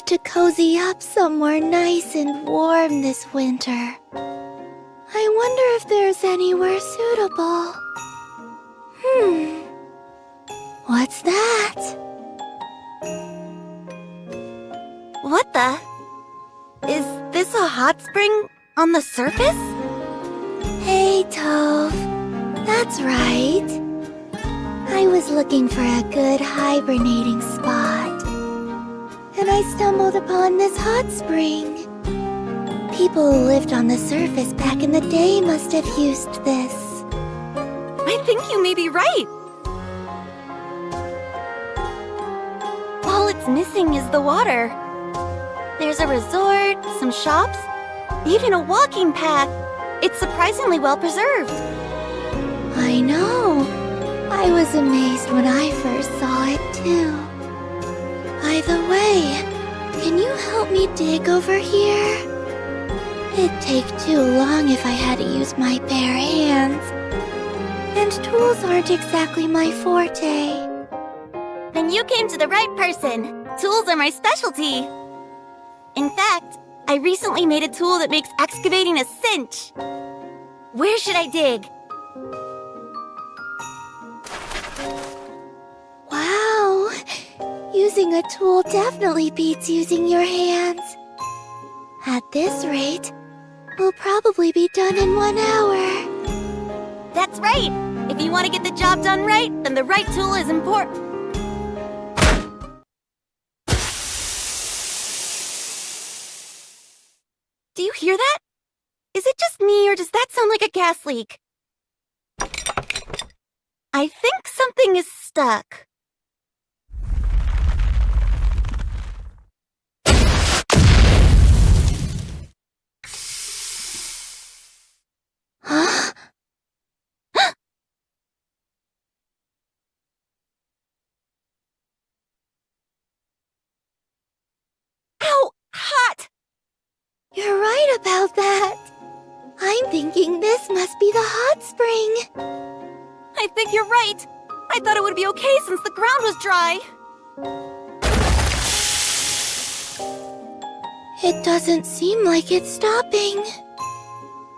love to cozy up somewhere nice and warm this winter. I wonder if there's anywhere suitable. What's that? What the? Is this a hot spring on the surface? Hey, Tove. That's right. I was looking for a good hibernating spot, and I stumbled upon this hot spring. People who lived on the surface back in the day must have used this. I think you may be right. All it's missing is the water. There's a resort, some shops, even a walking path. It's surprisingly well preserved. I know. I was amazed when I first saw it, too. By the way, can you help me dig over here? It'd take too long if I had to use my bare hands. And tools aren't exactly my forte. Then you came to the right person. Tools are my specialty. In fact, I recently made a tool that makes excavating a cinch. Where should I dig? Wow! Using a tool definitely beats using your hands. At this rate, we'll probably be done in 1 hour. That's right! If you want to get the job done right, then the right tool is important. Do you hear that? Is it just me, or does that sound like a gas leak? I think something is stuck. Huh? Ow! Hot! You're right about that. I'm thinking this must be the hot spring. I think you're right. I thought it would be okay since the ground was dry. It doesn't seem like it's stopping.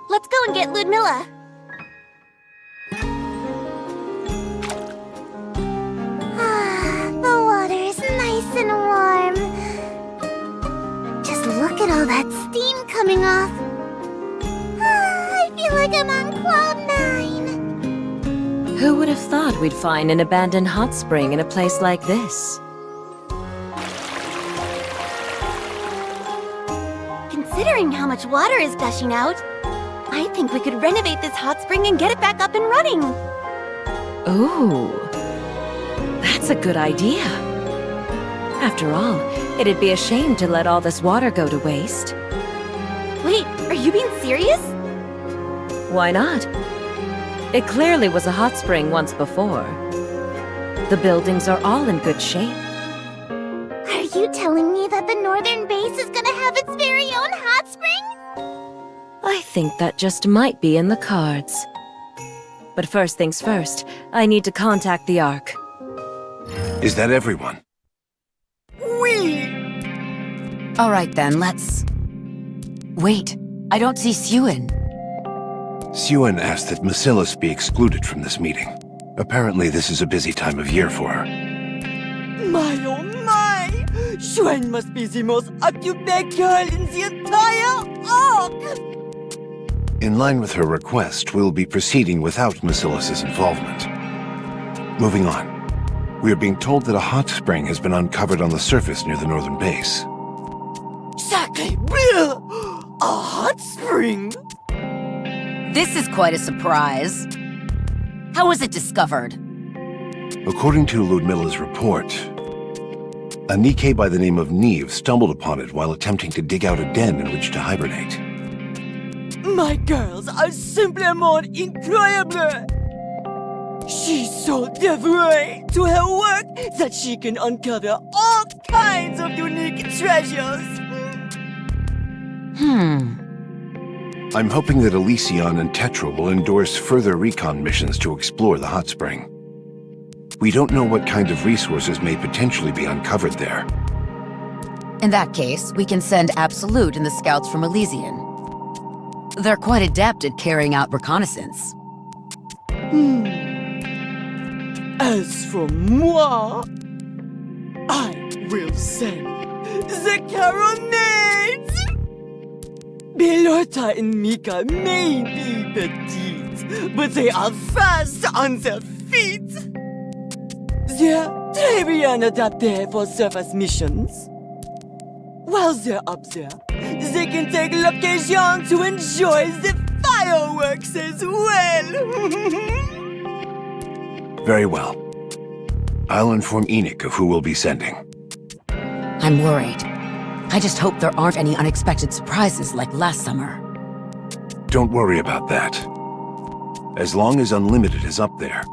Let's go and get Ludmilla. The water is nice and warm. Just look at all that steam coming off. I feel like I'm on cloud 9. Who would have thought we'd find an abandoned hot spring in a place like this? Considering how much water is gushing out, I think we could renovate this hot spring and get it back up and running. Ooh, that's a good idea. After all, it'd be a shame to let all this water go to waste. Wait, are you being serious? Why not? It clearly was a hot spring once before. The buildings are all in good shape. Are you telling me that the northern base is gonna have its very own hot spring? I think that just might be in the cards. But first things first, I need to contact the Ark. Is that everyone? All right then, let's... Wait, I don't see Suen. Suen asked that Macillus be excluded from this meeting. Apparently this is a busy time of year for her. My oh my! Suen must be the most occupied girl in the entire Ark! In line with her request, we'll be proceeding without Macillus's involvement. Moving on. We are being told that a hot spring has been uncovered on the surface near the northern base. Sacré bleu! A hot spring? This is quite a surprise. How was it discovered? According to Ludmilla's report, a Nikke by the name of Neve stumbled upon it while attempting to dig out a den in which to hibernate. My girls are simplement incroyable! She's so devoted to her work that she can uncover all kinds of unique treasures. I'm hoping that Elysion and Tetra will endorse further recon missions to explore the hot spring. We don't know what kind of resources may potentially be uncovered there. In that case, we can send Absolute and the scouts from Elysian. They're quite adept at carrying out reconnaissance. As for moi, I will send the Carronades! Belota and Mika may be petite, but they are fast on their feet. They're très bien adapted for surface missions. While they're up there, they can take l'occasion to enjoy the fireworks as well. Very well. I'll inform Nikke of who we'll be sending. I'm worried. I just hope there aren't any unexpected surprises like last summer. Don't worry about that. As long as Unlimited is up there,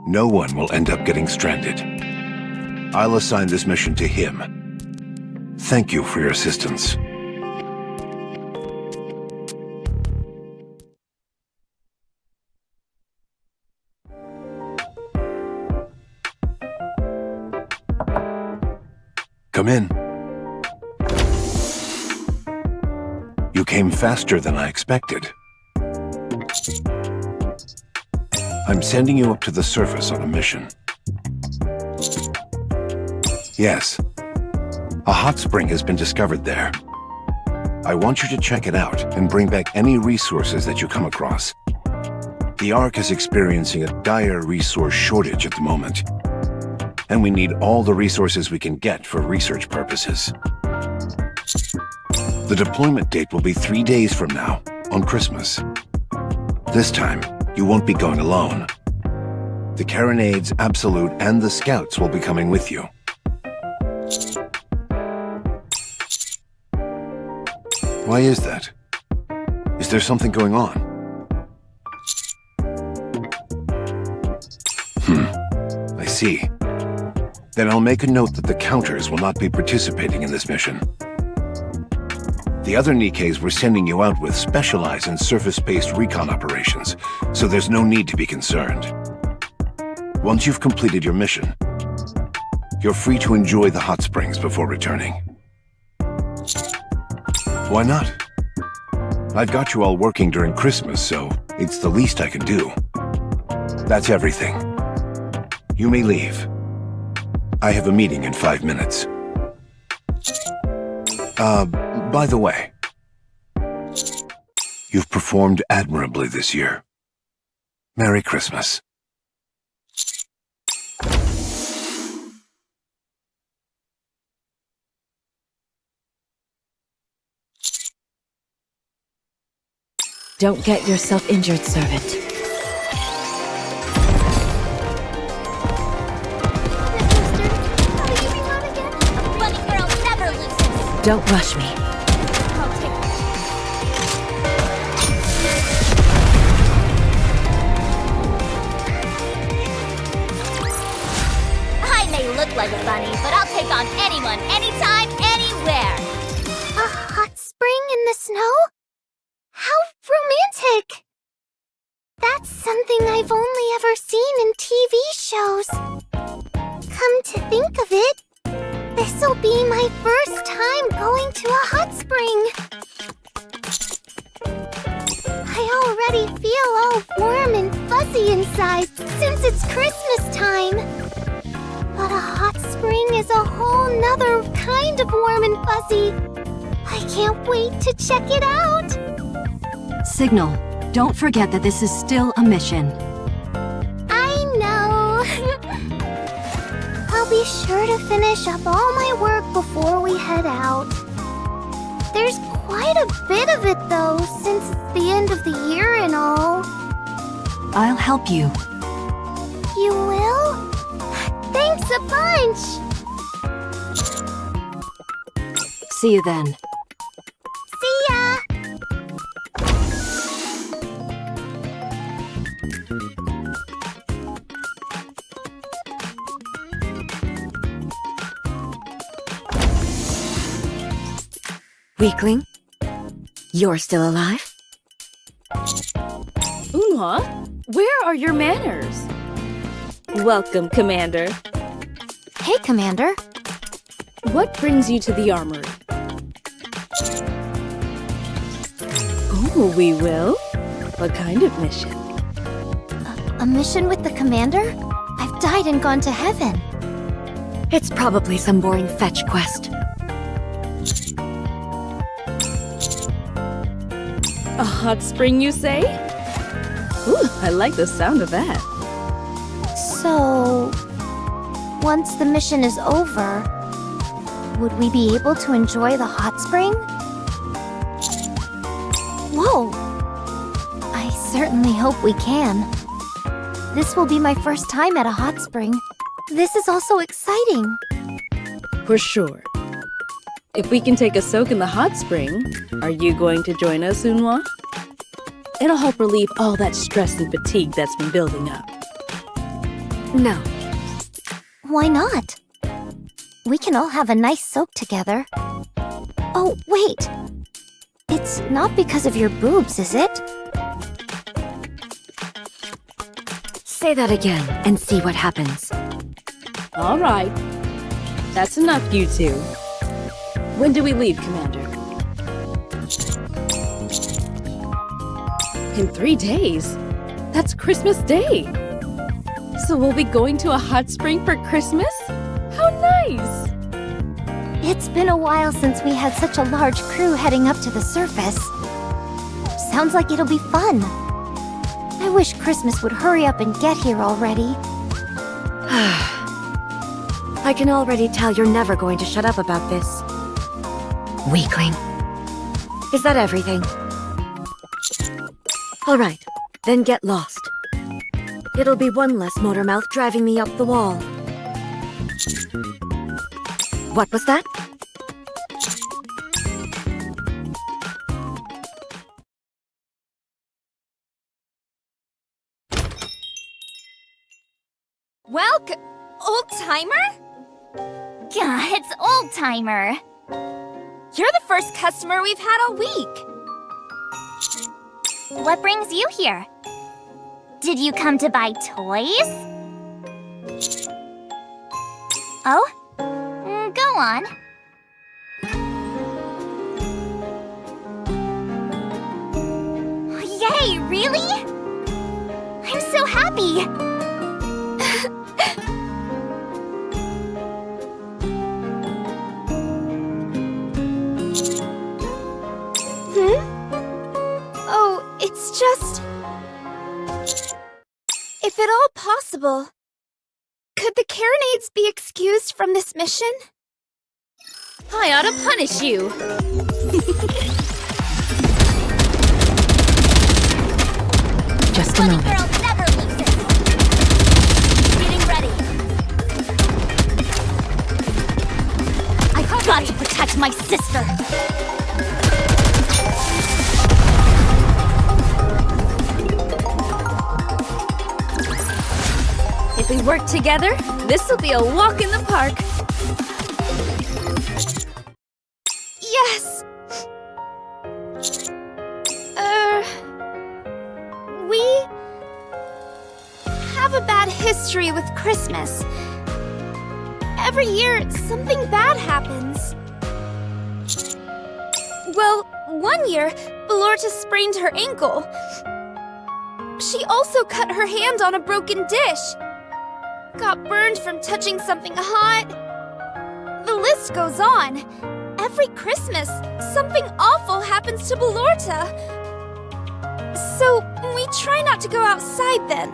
no one will end up getting stranded. I'll assign this mission to him. Thank you for your assistance. Come in. You came faster than I expected. I'm sending you up to the surface on a mission. Yes. A hot spring has been discovered there. I want you to check it out and bring back any resources that you come across. The Ark is experiencing a dire resource shortage at the moment, and we need all the resources we can get for research purposes. The deployment date will be 3 days from now, on Christmas. This time, you won't be going alone. The Carronades, Absolute, and the Scouts will be coming with you. Why is that? Is there something going on? I see. Then I'll make a note that the Counters will not be participating in this mission. The other Nikkes we're sending you out with specialize in surface-based recon operations, so there's no need to be concerned. Once you've completed your mission, you're free to enjoy the hot springs before returning. Why not? I've got you all working during Christmas, so it's the least I can do. That's everything. You may leave. I have a meeting in 5 minutes. By the way, you've performed admirably this year. Merry Christmas. Don't get yourself injured, servant. A bunny girl never loses. Don't rush me. I'll take it. I may look like a bunny, but I'll take on anyone, anytime, anywhere. A hot spring in the snow? How romantic! That's something I've only ever seen in TV shows. Come to think of it, this'll be my first time going to a hot spring. I already feel all warm and fuzzy inside since it's Christmas time. But a hot spring is a whole nother kind of warm and fuzzy. I can't wait to check it out. Signal, don't forget that this is still a mission. I know. I'll be sure to finish up all my work before we head out. There's quite a bit of it though, since it's the end of the year and all. I'll help you. You will? Thanks a bunch! See you then. See ya! Weakling? You're still alive? Unha, where are your manners? Welcome, Commander. Hey, Commander. What brings you to the armory? Oh, we will? What kind of mission? A mission with the commander? I've died and gone to heaven. It's probably some boring fetch quest. A hot spring, you say? Ooh, I like the sound of that. So, once the mission is over, would we be able to enjoy the hot spring? Whoa! I certainly hope we can. This will be my first time at a hot spring. This is also exciting. For sure. If we can take a soak in the hot spring, are you going to join us, Unhwa? It'll help relieve all that stress and fatigue that's been building up. No. Why not? We can all have a nice soak together. Oh, wait! It's not because of your boobs, is it? Say that again and see what happens. All right. That's enough, you two. When do we leave, Commander? In 3 days? That's Christmas Day! So we'll be going to a hot spring for Christmas? How nice! It's been a while since we had such a large crew heading up to the surface. Sounds like it'll be fun. I wish Christmas would hurry up and get here already. I can already tell you're never going to shut up about this. Weakling. Is that everything? All right, then get lost. It'll be one less motor mouth driving me up the wall. What was that? Old-timer? Yeah, it's old-timer. You're the first customer we've had all week. What brings you here? Did you come to buy toys? Oh? Go on. Yay, really? I'm so happy! Oh, it's just... If at all possible, could the Carronades be excused from this mission? I ought to punish you! Just a moment. Girl never loses. Getting ready. I've got to protect my sister. If we work together, this'll be a walk in the park. Yes! We have a bad history with Christmas. Every year, something bad happens. Well, one year, Belorta sprained her ankle. She also cut her hand on a broken dish. Got burned from touching something hot. The list goes on. Every Christmas, something awful happens to Belorta. So, we try not to go outside then.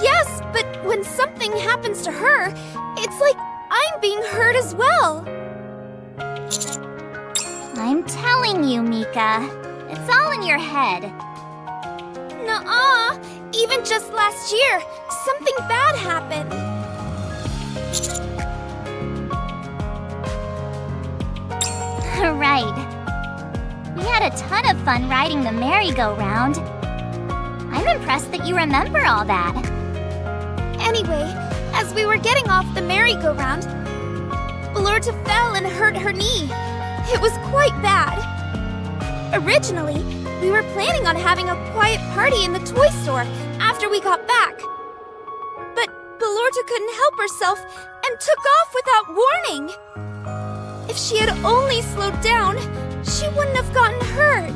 Yes, but when something happens to her, it's like I'm being hurt as well. I'm telling you, Mika. It's all in your head. Nuh-uh. Even just last year, something bad happened. Right. We had a ton of fun riding the merry-go-round. I'm impressed that you remember all that. Anyway, as we were getting off the merry-go-round, Belorta fell and hurt her knee. It was quite bad. Originally, we were planning on having a quiet party in the toy store after we got back. But Belorta couldn't help herself and took off without warning. If she had only slowed down, she wouldn't have gotten hurt.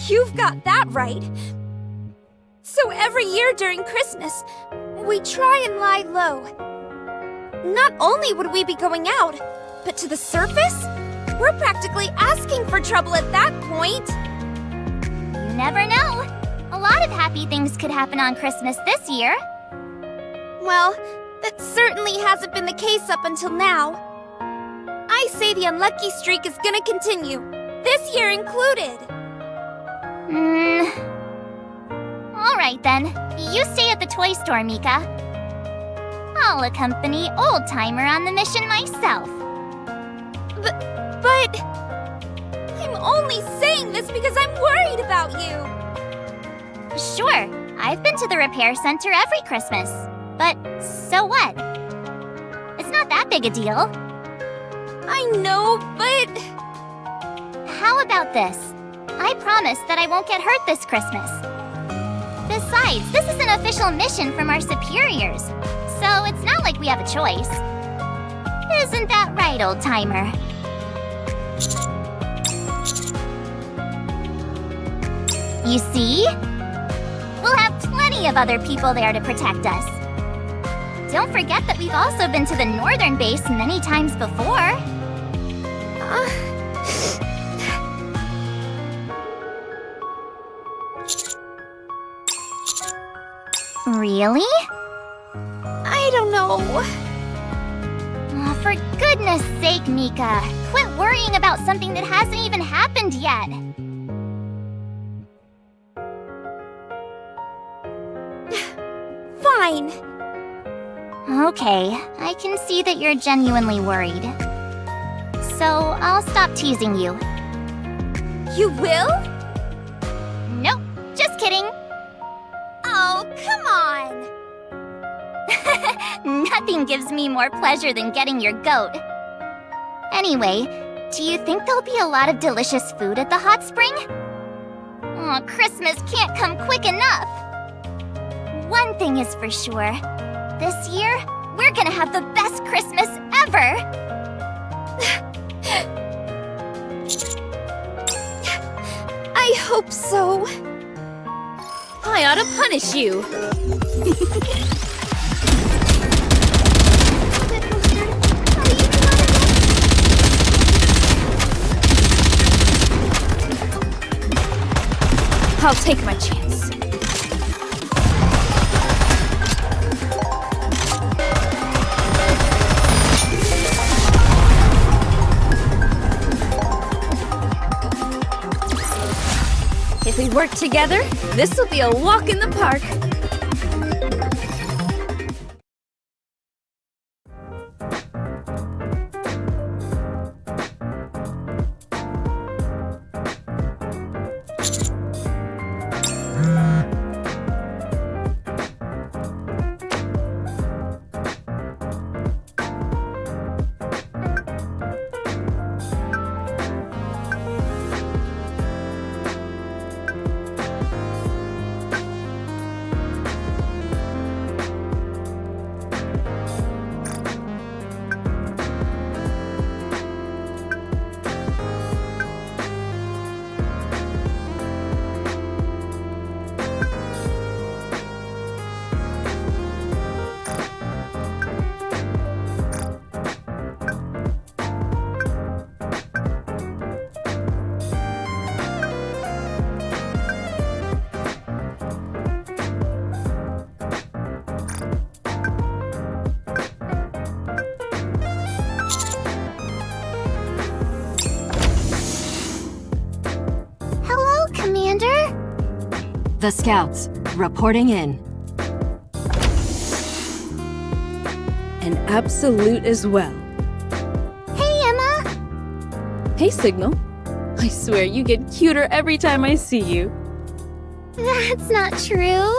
You've got that right. So every year during Christmas, we try and lie low. Not only would we be going out, but to the surface, we're practically asking for trouble at that point. You never know. A lot of happy things could happen on Christmas this year. Well, that certainly hasn't been the case up until now. I say the unlucky streak is gonna continue, this year included. Alright then. You stay at the toy store, Mika. I'll accompany Old-Timer on the mission myself. But... I'm only saying this because I'm worried about you. Sure, I've been to the repair center every Christmas. But so what? It's not that big a deal. I know, but... How about this? I promise that I won't get hurt this Christmas. Besides, this is an official mission from our superiors, so it's not like we have a choice. Isn't that right, Old-Timer? You see? We'll have plenty of other people there to protect us. Don't forget that we've also been to the northern base many times before. Really? I don't know. Oh, for goodness sake, Mika. Quit worrying about something that hasn't even happened yet. Fine. Okay, I can see that you're genuinely worried. So, I'll stop teasing you. You will? Nope, just kidding. Oh, come on. Nothing gives me more pleasure than getting your goat. Anyway, do you think there'll be a lot of delicious food at the hot spring? Oh, Christmas can't come quick enough. One thing is for sure. This year, we're gonna have the best Christmas ever! I hope so. I ought to punish you. I'll take my chance. If we work together, this will be a walk in the park. The scouts, reporting in. An absolute as well. Hey, Emma! Hey, Signal. I swear you get cuter every time I see you. That's not true.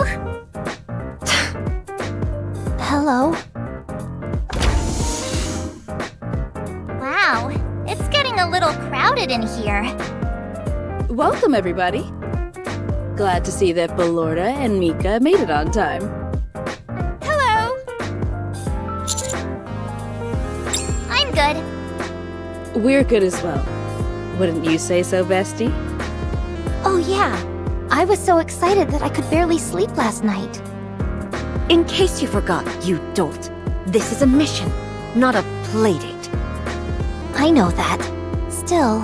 Hello? Wow, it's getting a little crowded in here. Welcome, everybody. Glad to see that Ballorta and Mika made it on time. Hello! I'm good. We're good as well. Wouldn't you say so, bestie? Oh yeah, I was so excited that I could barely sleep last night. In case you forgot, you dolt, this is a mission, not a playdate. I know that. Still,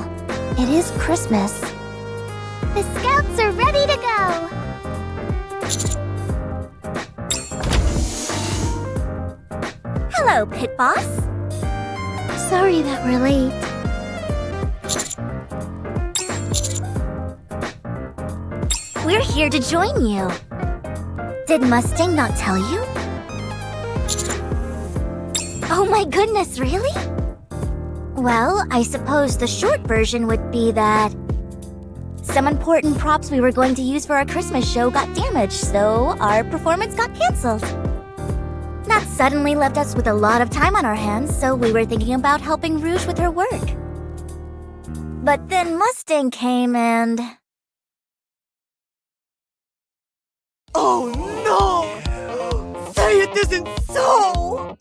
it is Christmas. The scouts are ready to go! Hello, Pit Boss. Sorry that we're late. We're here to join you. Did Mustang not tell you? Oh my goodness, really? Well, I suppose the short version would be that some important props we were going to use for our Christmas show got damaged, so our performance got cancelled. That suddenly left us with a lot of time on our hands, so we were thinking about helping Rouge with her work. But then Mustang came and... Oh no! Say it isn't so!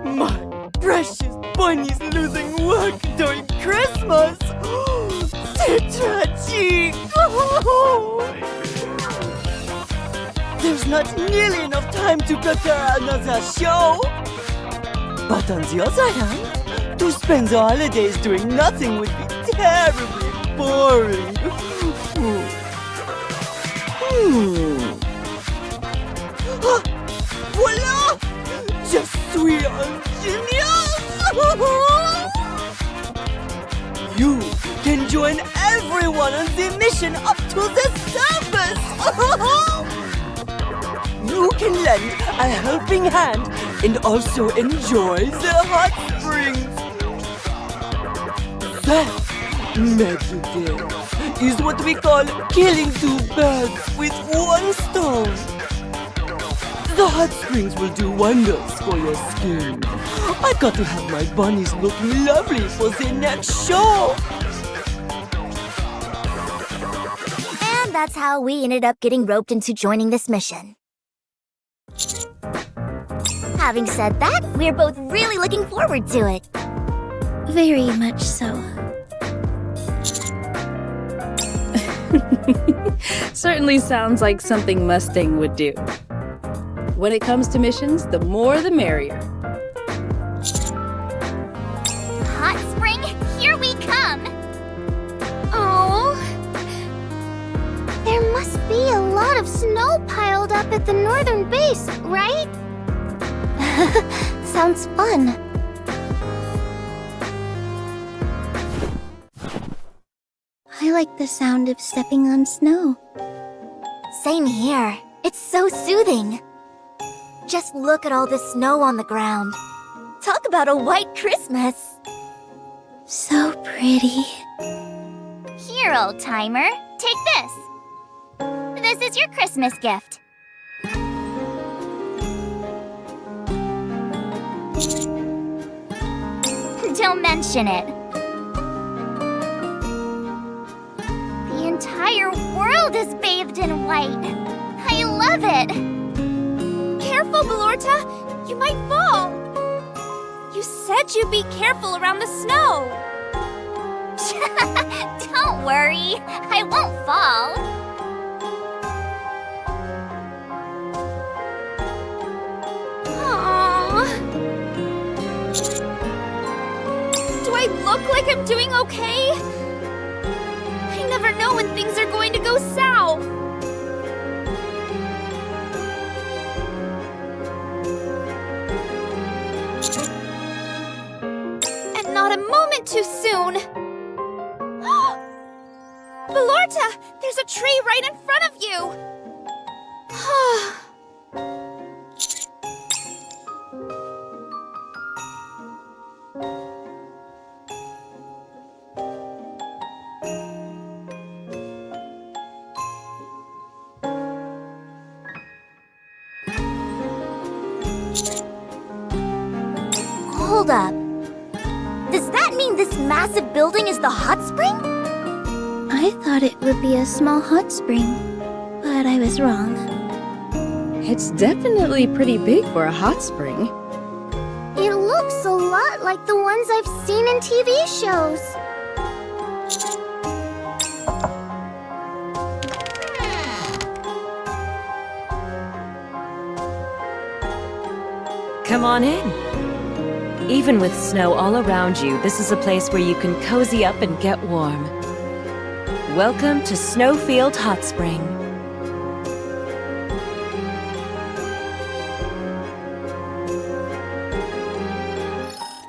My precious bunny's losing work during Christmas! C'est tragique! There's not nearly enough time to prepare another show! But on the other hand, to spend the holidays doing nothing would be terribly boring. Voila! Je suis un genius! You can join everyone on the mission up to the surface! You can lend a helping hand and also enjoy the hot springs. That, Meditative, is what we call killing two birds with one stone. The hot springs will do wonders for your skin. I got to have my bunnies looking lovely for the next show. And that's how we ended up getting roped into joining this mission. Having said that, we're both really looking forward to it. Very much so. Certainly sounds like something Mustang would do. When it comes to missions, the more the merrier. Hot spring, here we come! Oh, There must be a lot of snow piled up at the northern base, right? Sounds fun. I like the sound of stepping on snow. same here. It's so soothing. Just look at all the snow on the ground. Talk about a white Christmas. So pretty. Here, old timer, take this. This is your Christmas gift. Don't mention it. The entire world is bathed in white. I love it. Careful, Ballorta. You might fall. You said you'd be careful around the snow. Don't worry. I won't fall. Aww. Do I look like I'm doing okay? I never know when things are going to go south. And not a moment too soon. Ballorta, there's a tree right in front of you. Hold up. Does that mean this massive building is the hot spring? I I thought it would be a small hot spring, but I was wrong. It's definitely pretty big for a hot spring. It looks a lot like the ones I've seen in TV shows. Come on in. Even with snow all around you, this is a place where you can cozy up and get warm. Welcome to Snowfield Hot Spring.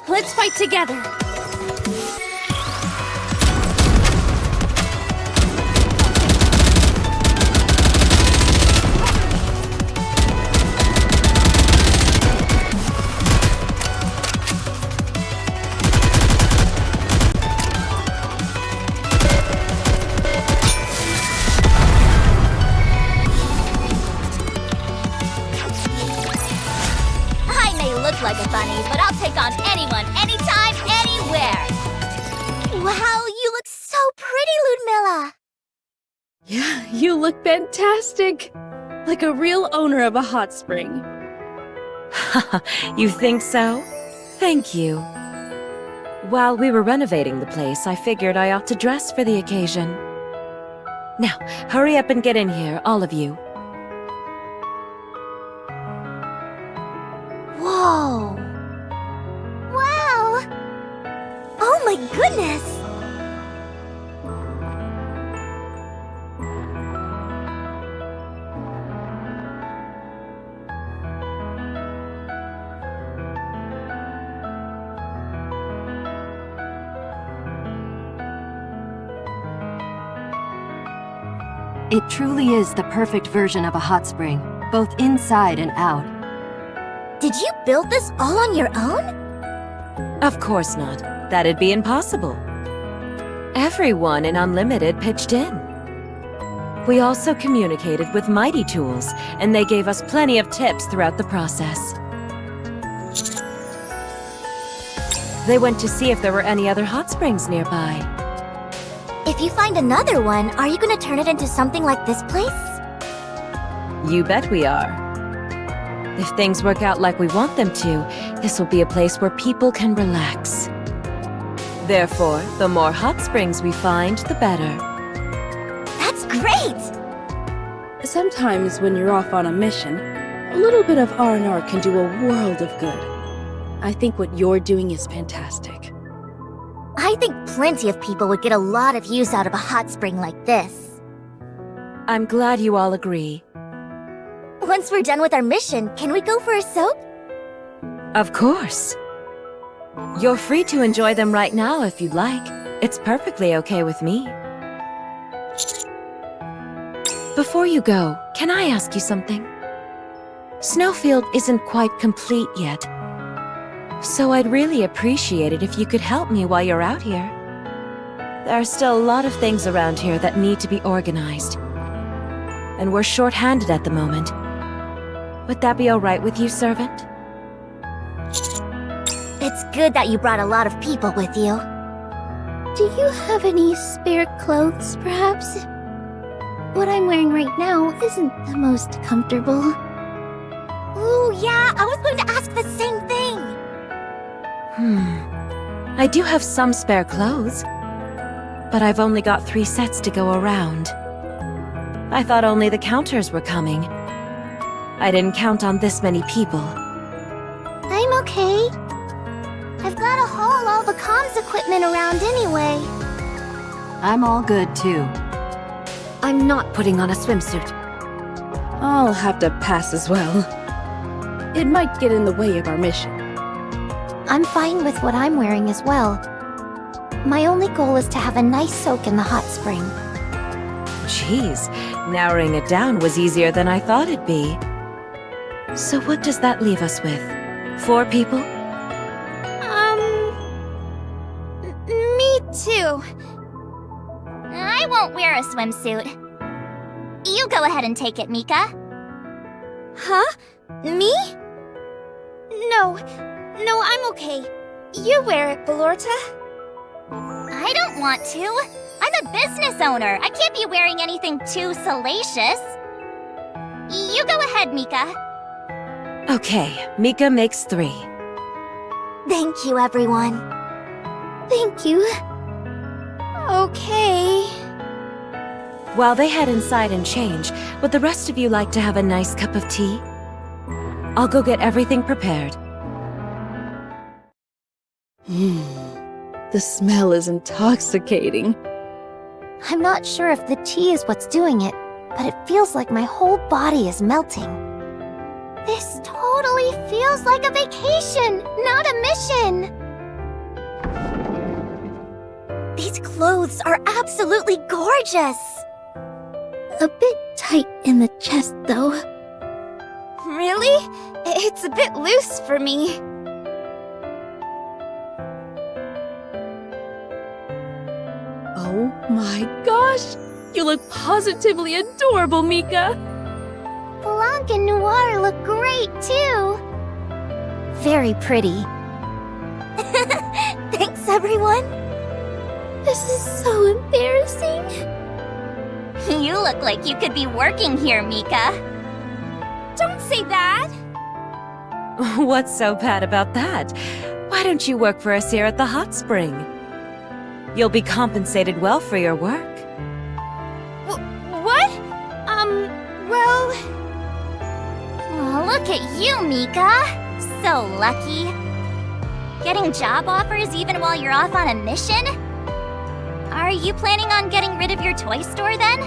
Let's fight together! Like a bunny, but I'll take on anyone, anytime, anywhere! Wow, you look so pretty, Ludmilla! Yeah, you look fantastic! Like a real owner of a hot spring. You think so? Thank you. While we were renovating the place, I figured I ought to dress for the occasion. Now, hurry up and get in here, all of you. Whoa! Wow! Oh my goodness! It truly is the perfect version of a hot spring, both inside and out. Did you build this all on your own? Of course not. That'd be impossible. Everyone in Unlimited pitched in. We also communicated with Mighty Tools, and they gave us plenty of tips throughout the process. They went to see if there were any other hot springs nearby. If you find another one, are you gonna turn it into something like this place? You bet we are. If things work out like we want them to, this will be a place where people can relax. Therefore, the more hot springs we find, the better. That's great! Sometimes when you're off on a mission, a little bit of R&R can do a world of good. I think what you're doing is fantastic. I think plenty of people would get a lot of use out of a hot spring like this. I'm glad you all agree. Once we're done with our mission, can we go for a soak? Of course. You're free to enjoy them right now if you'd like. It's perfectly okay with me. Before you go, can I ask you something? Snowfield isn't quite complete yet, so I'd really appreciate it if you could help me while you're out here. There are still a lot of things around here that need to be organized, and we're short-handed at the moment. Would that be all right with you, servant? It's good that you brought a lot of people with you. Do you have any spare clothes, perhaps? What I'm wearing right now isn't the most comfortable. Ooh, yeah, I was going to ask the same thing. I do have some spare clothes, but I've only got 3 sets to go around. I thought only the counters were coming. I didn't count on this many people. I'm okay. I've got to haul all the comms equipment around anyway. I'm all good too. I'm not putting on a swimsuit. I'll have to pass as well. It might get in the way of our mission. I'm fine with what I'm wearing as well. My only goal is to have a nice soak in the hot spring. Jeez, narrowing it down was easier than I thought it'd be. So what does that leave us with? 4 people? Me too. I won't wear a swimsuit. You go ahead and take it, Mika. Huh? Me? No, I'm okay. You wear it, Ballorta. I don't want to. I'm a business owner. I can't be wearing anything too salacious. You go ahead, Mika. Okay, Mika makes 3. Thank you, everyone. Thank you. Okay. While they head inside and change, would the rest of you like to have a nice cup of tea? I'll go get everything prepared. The smell is intoxicating. I'm not sure if the tea is what's doing it, but it feels like my whole body is melting. This totally feels like a vacation, not a mission! These clothes are absolutely gorgeous! A bit tight in the chest, though. Really? It's a bit loose for me. Oh my gosh! You look positively adorable, Mika! Blanc and Noir look great, too. Very pretty. Thanks, everyone. This is so embarrassing. You look like you could be working here, Mika. Don't say that. What's so bad about that? Why don't you work for us here at the hot spring? You'll be compensated well for your work. What? Well... Oh, look at you, Mika. So lucky. Getting job offers even while you're off on a mission? Are you planning on getting rid of your toy store then?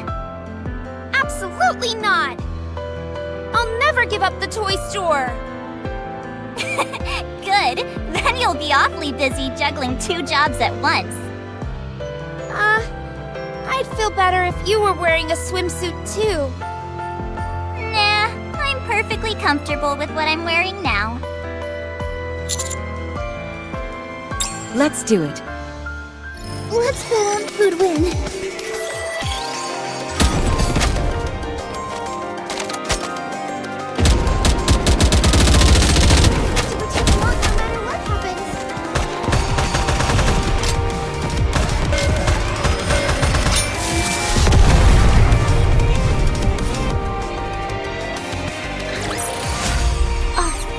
Absolutely not! I'll never give up the toy store! Good. Then you'll be awfully busy juggling 2 jobs at once. I'd feel better if you were wearing a swimsuit too. Nah, I'm perfectly comfortable with what I'm wearing now. Let's do it. Let's bet on Food Win.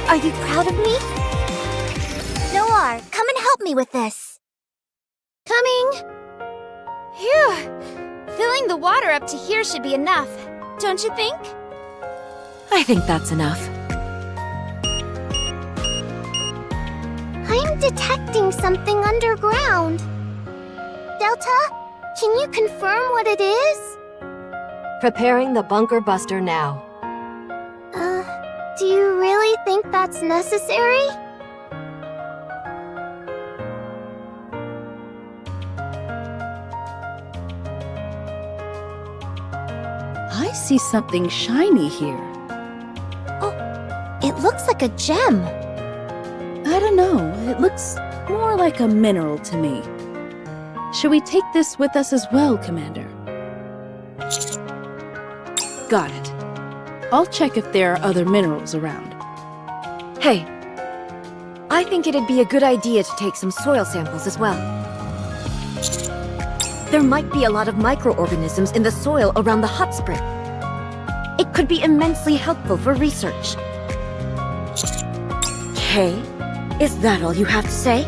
Are you proud of me? Noir, come and help me with this. Coming! Phew! Filling the water up to here should be enough, don't you think? I think that's enough. I'm detecting something underground. Delta, can you confirm what it is? Preparing the bunker buster now. Do you really think that's necessary? I see something shiny here. Oh, it looks like a gem. I don't know, it looks more like a mineral to me. Should we take this with us as well, Commander? Got it. I'll check if there are other minerals around. Hey, I think it'd be a good idea to take some soil samples as well. There might be a lot of microorganisms in the soil around the hot spring. It could be immensely helpful for research. Okay, is that all you have to say?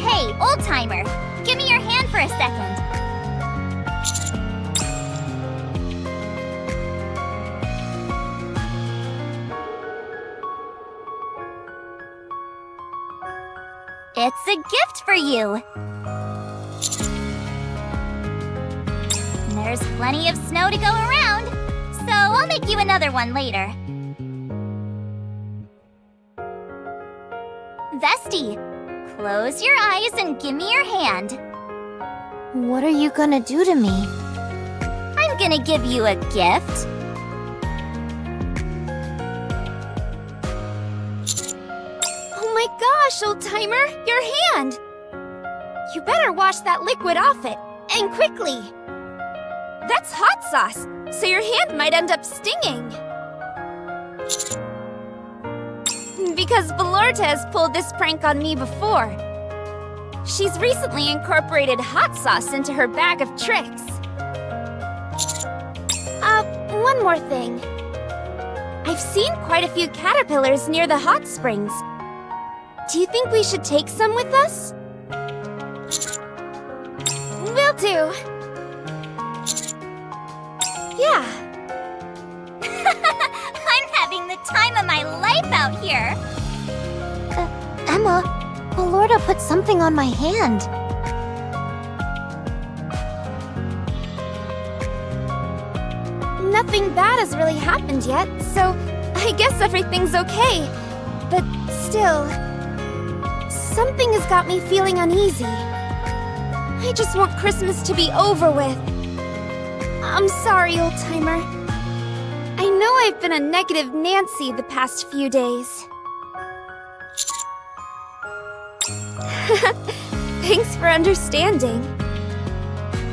Hey, old-timer, give me your hand for a second. It's a gift for you. There's plenty of snow to go around, so I'll make you another one later. Vesty, close your eyes and give me your hand. What are you gonna do to me? I'm gonna give you a gift. Oh my gosh, old-timer, your hand! You better wash that liquid off it, and quickly! That's hot sauce, so your hand might end up stinging. Because Valorta has pulled this prank on me before. She's recently incorporated hot sauce into her bag of tricks. One more thing. I've seen quite a few caterpillars near the hot springs. Do you think we should take some with us? Will do. Yeah. I'm having the time of my life out here. Emma, Ballorda put something on my hand. Nothing bad has really happened yet, so I guess everything's okay. But still, something has got me feeling uneasy. I just want Christmas to be over with. I'm sorry, old-timer. I know I've been a negative Nancy the past few days. Thanks for understanding.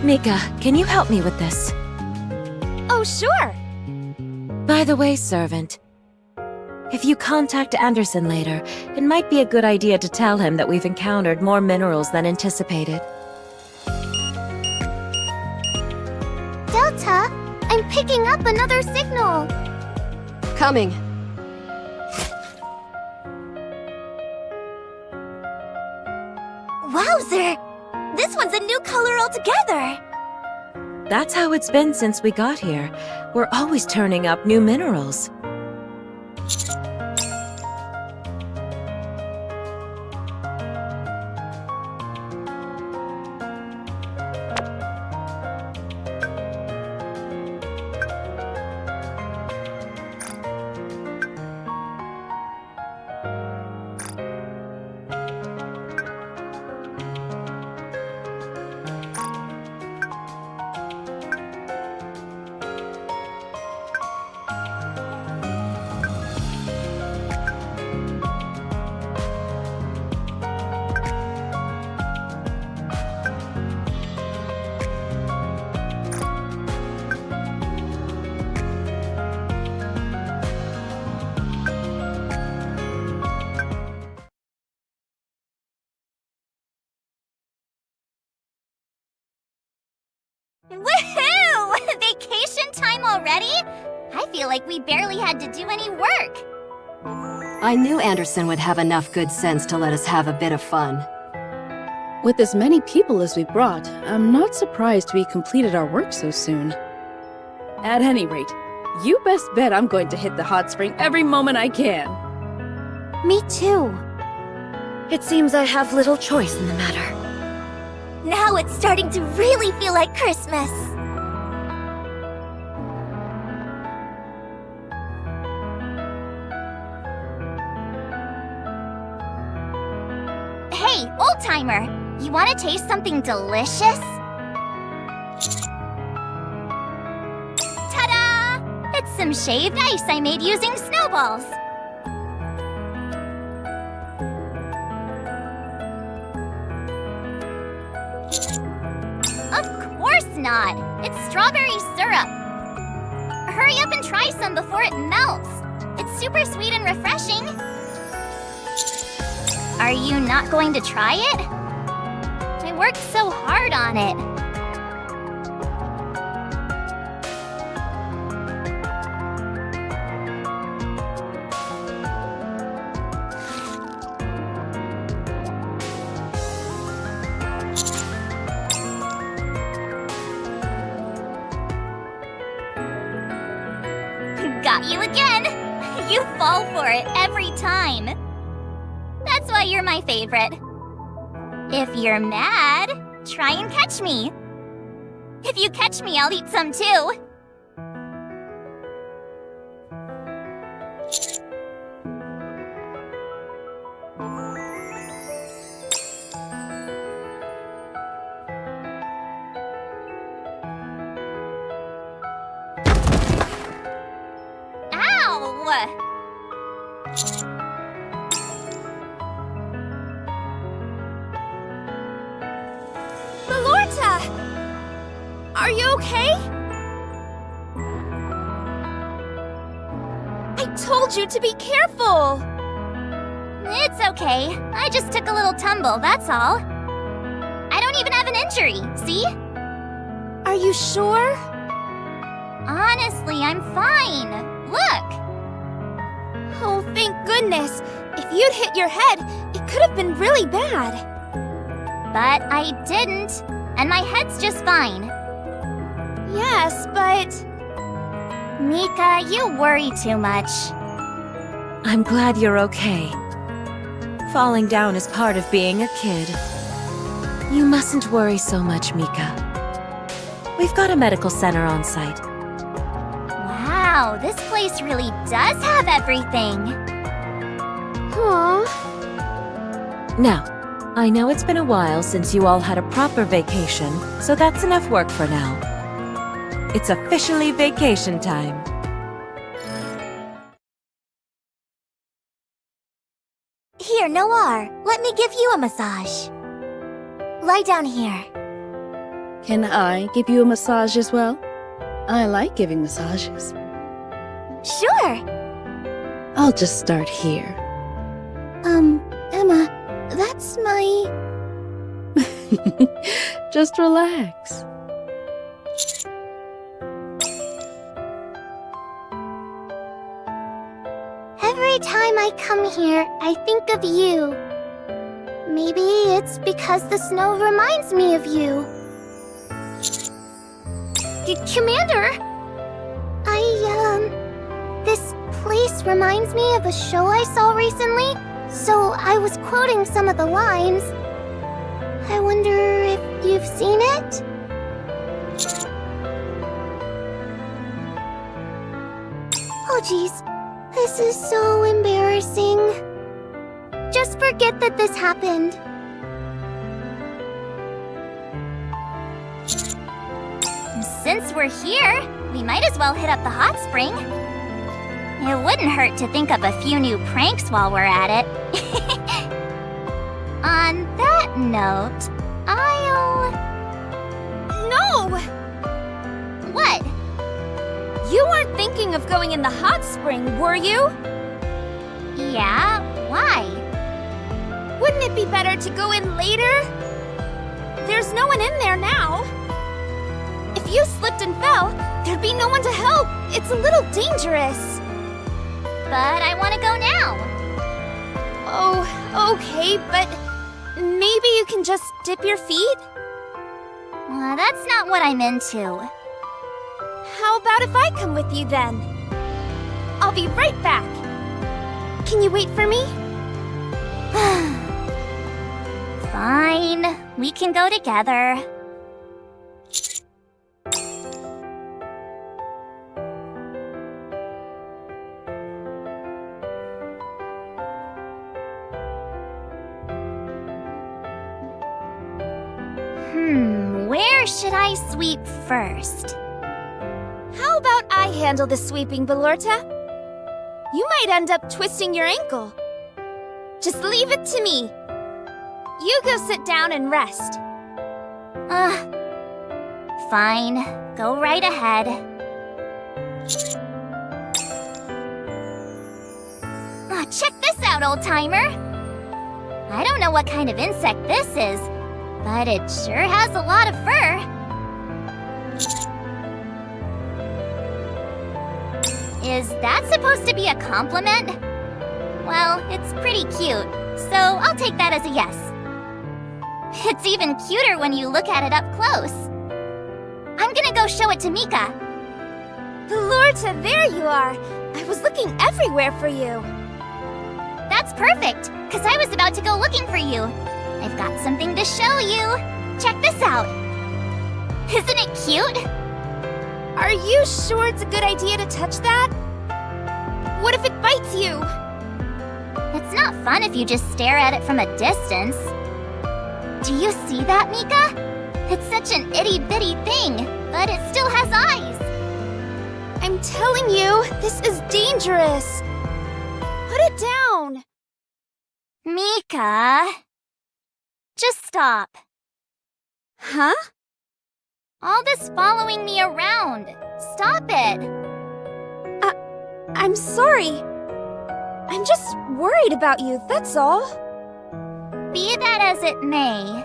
Nikke, can you help me with this? Oh, sure. By the way, servant, if you contact Anderson later, it might be a good idea to tell him that we've encountered more minerals than anticipated. Delta, I'm picking up another signal. Coming. Wowzer! This one's a new color altogether! That's how it's been since we got here. We're always turning up new minerals. Woohoo! Vacation time already? I feel like we barely had to do any work. I knew Anderson would have enough good sense to let us have a bit of fun. With as many people as we brought, I'm not surprised we completed our work so soon. At any rate, you best bet I'm going to hit the hot spring every moment I can. Me too. It seems I have little choice in the matter. Now it's starting to really feel like Christmas. Hey, old-timer! You want to taste something delicious? Ta-da! It's some shaved ice I made using snowballs. Of course not! It's strawberry syrup. Hurry up and try some before it melts. It's super sweet and refreshing. Are you not going to try it? I worked so hard on it. Got you again! You fall for it every time. That's why you're my favorite. If you're mad, try and catch me. If you catch me, I'll eat some too. Ballorda! Are you okay? I told you to be careful! It's okay. I just took a little tumble, that's all. an injury, see? Are you sure? Honestly, I'm fine. Look! Oh, thank goodness. If you'd hit your head, it could have been really bad. But I didn't, and my head's just fine. Yes, but... Nikke, you worry too much. I'm glad you're okay. Falling down is part of being a kid. You mustn't worry so much, Mika. We've got a medical center on site. Wow, this place really does have everything. Aww. Now, I know it's been a while since you all had a proper vacation, so that's enough work for now. It's officially vacation time. Here, Noir, let me give you a massage. Lie down here. Can I give you a massage as well? I like giving massages. Sure. I'll just start here. Emma, that's my... Just relax. Every time I come here, I think of you. Maybe it's because the snow reminds me of you. Commander! This place reminds me of a show I saw recently, so I was quoting some of the lines. I wonder if you've seen it? Oh geez, this is so embarrassing. Just forget that this happened. Since we're here, we might as well hit up the hot spring. It wouldn't hurt to think up a few new pranks while we're at it. On that note, No! What? You weren't thinking of going in the hot spring, were you? Yeah? Why? Wouldn't it be better to go in later? There's no one in there now. If you slipped and fell, there'd be no one to help. It's a little dangerous. But I want to go now. Oh, okay, but maybe you can just dip your feet? That's not what I'm into. How about if I come with you then? I'll be right back. Can you wait for me? Fine, we can go together. Where should I sweep first? How about I handle the sweeping, Belorta? You might end up twisting your ankle. Just leave it to me. You go sit down and rest. Fine. Go right ahead. Check this out, old-timer! I don't know what kind of insect this is, but it sure has a lot of fur. Is that supposed to be a compliment? Well, it's pretty cute, so I'll take that as a yes. It's even cuter when you look at it up close. I'm gonna go show it to Mika. Belorta, there you are! I was looking everywhere for you. That's perfect, because I was about to go looking for you. I've got something to show you. Check this out. Isn't it cute? Are you sure it's a good idea to touch that? What if it bites you? It's not fun if you just stare at it from a distance. Do you see that, Mika? It's such an itty-bitty thing, but it still has eyes. I'm telling you, this is dangerous. Put it down. Mika. Just stop. Huh? All this following me around. Stop it. I'm sorry. I'm just worried about you, that's all. Be that as it may.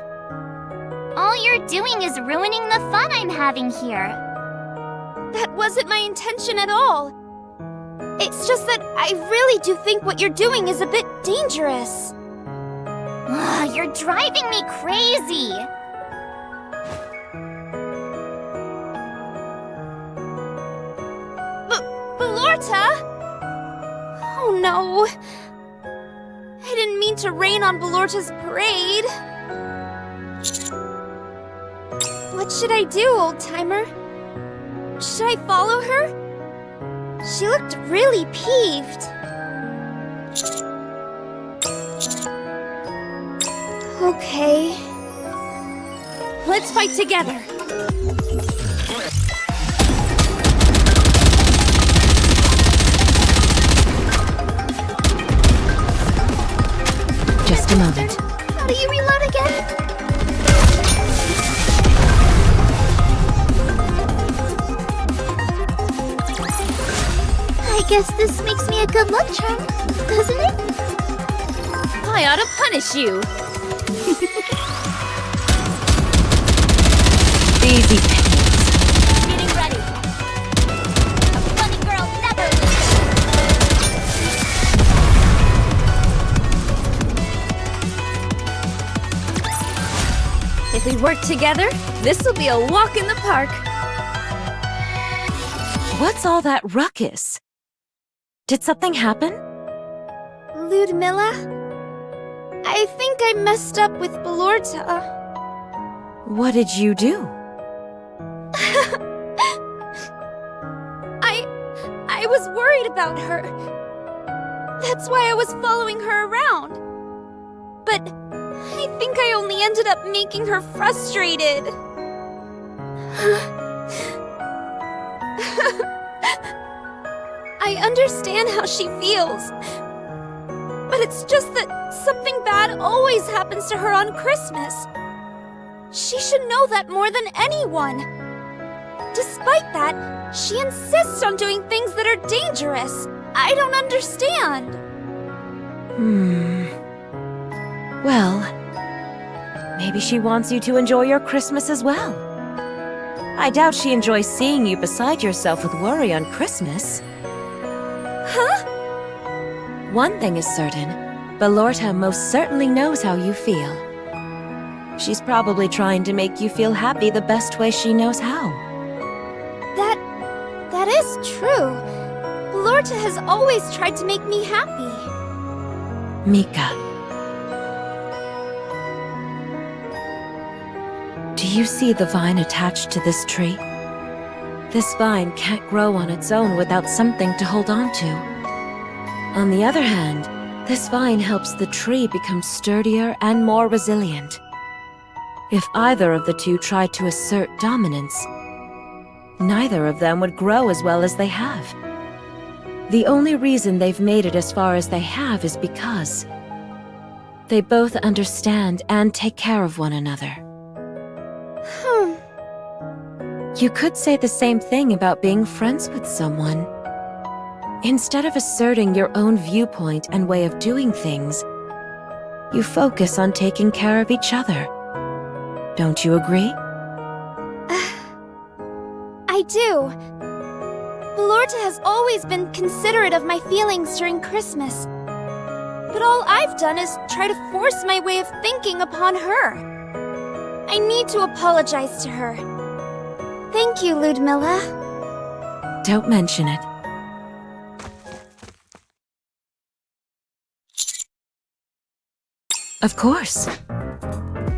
All you're doing is ruining the fun I'm having here. That wasn't my intention at all. It's just that I really do think what you're doing is a bit dangerous. Ugh, you're driving me crazy. Belorta? Oh no. I didn't mean to rain on Belorta's parade. What should I do, old-timer? Should I follow her? She looked really peeved. Okay. Let's fight together. Just a moment. How do you reload again? I guess this makes me a good luck charm, doesn't it? I ought to punish you. Easy pickings. Getting ready. A funny girl never leaves. If we work together, this'll be a walk in the park. What's all that ruckus? Did something happen? Ludmilla? I think I messed up with Belorta. What did you do? I was worried about her. That's why I was following her around. But I think I only ended up making her frustrated. I understand how she feels. But it's just that something bad always happens to her on Christmas. She should know that more than anyone. Despite that, she insists on doing things that are dangerous. I don't understand. Well, maybe she wants you to enjoy your Christmas as well. I doubt she enjoys seeing you beside yourself with worry on Christmas. Huh? One thing is certain, Belorta most certainly knows how you feel. She's probably trying to make you feel happy the best way she knows how. That is true. Belorta has always tried to make me happy. Mika. Do you see the vine attached to this tree? This vine can't grow on its own without something to hold on to. On the other hand, this vine helps the tree become sturdier and more resilient. If either of the two tried to assert dominance, neither of them would grow as well as they have. The only reason they've made it as far as they have is because they both understand and take care of one another. You could say the same thing about being friends with someone. Instead of asserting your own viewpoint and way of doing things, you focus on taking care of each other. Don't you agree? I do. Belorta has always been considerate of my feelings during Christmas. But all I've done is try to force my way of thinking upon her. I need to apologize to her. Thank you, Ludmilla. Don't mention it. Of course.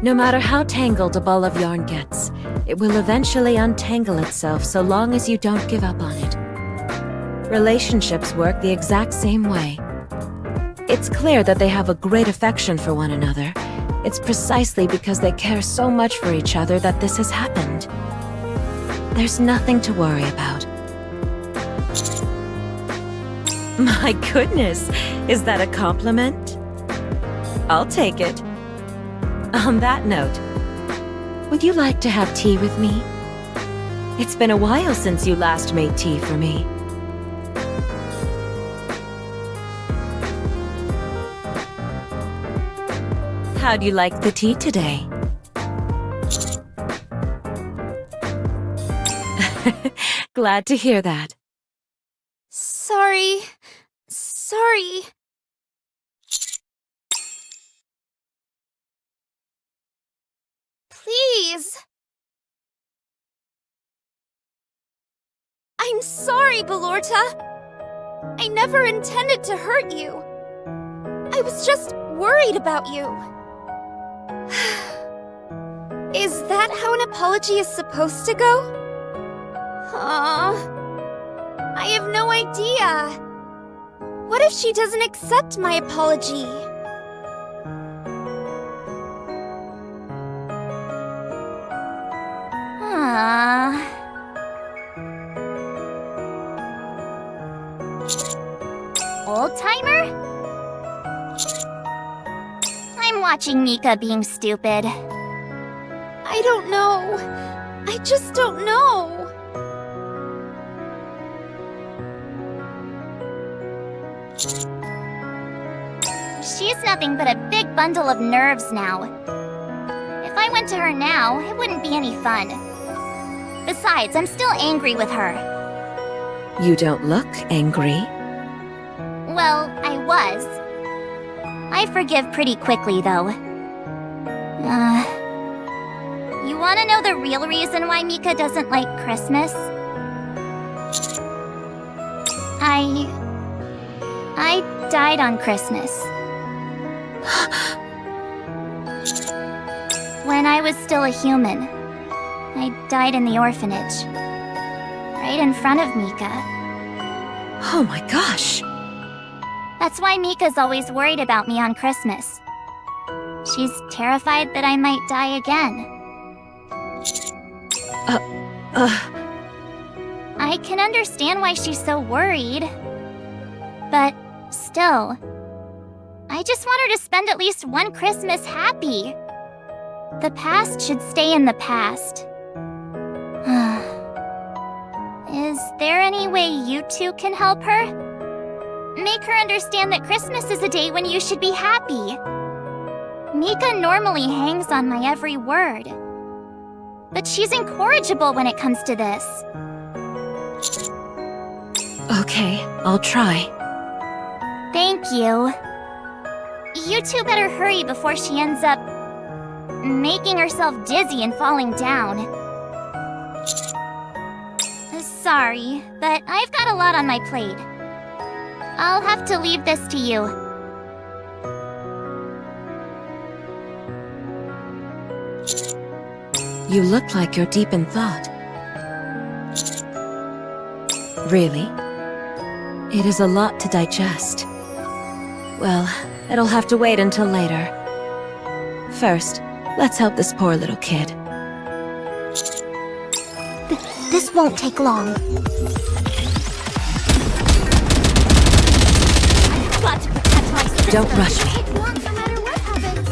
No matter how tangled a ball of yarn gets, it will eventually untangle itself so long as you don't give up on it. Relationships work the exact same way. It's clear that they have a great affection for one another. It's precisely because they care so much for each other that this has happened. There's nothing to worry about. My goodness, is that a compliment? I'll take it. On that note, would you like to have tea with me? It's been a while since you last made tea for me. How'd you like the tea today? Glad to hear that. Sorry. Please. I'm sorry, Belorta. I never intended to hurt you. I was just worried about you. Is that how an apology is supposed to go? I have no idea. What if she doesn't accept my apology? Old-timer? I'm watching Nikke being stupid. I don't know. I just don't know. She's nothing but a big bundle of nerves now. If I went to her now, it wouldn't be any fun. Besides, I'm still angry with her. You don't look angry. Well, I was. I forgive pretty quickly, though. You wanna know the real reason why Nikke doesn't like Christmas? I died on Christmas. When I was still a human. I died in the orphanage. Right in front of Nikke. Oh my gosh. That's why Mika's always worried about me on Christmas. She's terrified that I might die again. I can understand why she's so worried. But still, I just want her to spend at least one Christmas happy. The past should stay in the past. Is there any way you two can help her? Make her understand that Christmas is a day when you should be happy. Nikke normally hangs on my every word. But she's incorrigible when it comes to this. Okay, I'll try. Thank you. You two better hurry before she ends up making herself dizzy and falling down. Sorry, but I've got a lot on my plate. I'll have to leave this to you. You look like you're deep in thought. Really? It is a lot to digest. Well, it'll have to wait until later. First, let's help this poor little kid. This won't take long. I've got to protect my sister. Don't rush me. It won't no matter what happens.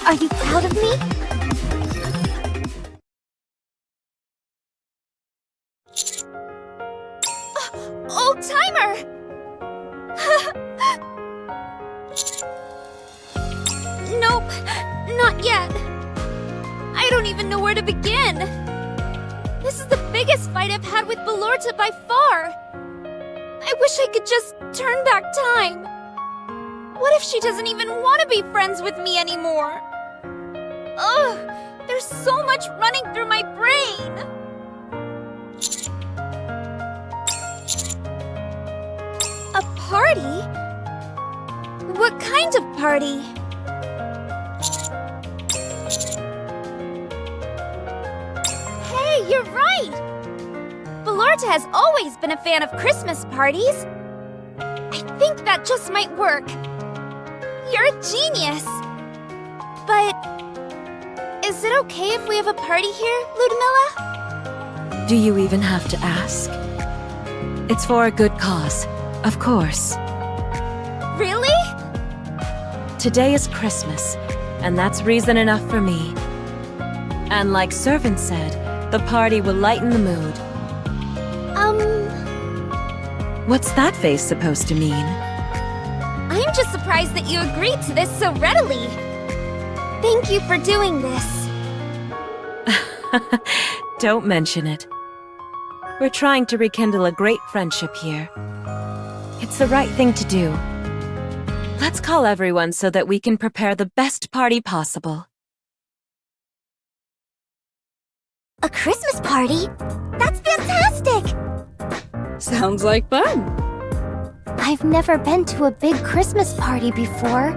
Are you proud of me? Old-timer! Nope, not yet. I don't even know where to begin. This is the biggest fight I've had with Belorta by far. I wish I could just turn back time. What if she doesn't even want to be friends with me anymore? Ugh, there's so much running through my brain. A party? What kind of party? Hey, you're right! Belorta has always been a fan of Christmas parties. I think that just might work. You're a genius! But is it okay if we have a party here, Ludmilla? Do you even have to ask? It's for a good cause, of course. Really? Today is Christmas, and that's reason enough for me. And like Servant said, the party will lighten the mood. What's that face supposed to mean? I'm just surprised that you agreed to this so readily. Thank you for doing this. Don't mention it. We're trying to rekindle a great friendship here. It's the right thing to do. Let's call everyone so that we can prepare the best party possible. A Christmas party? That's fantastic! Sounds like fun. I've never been to a big Christmas party before.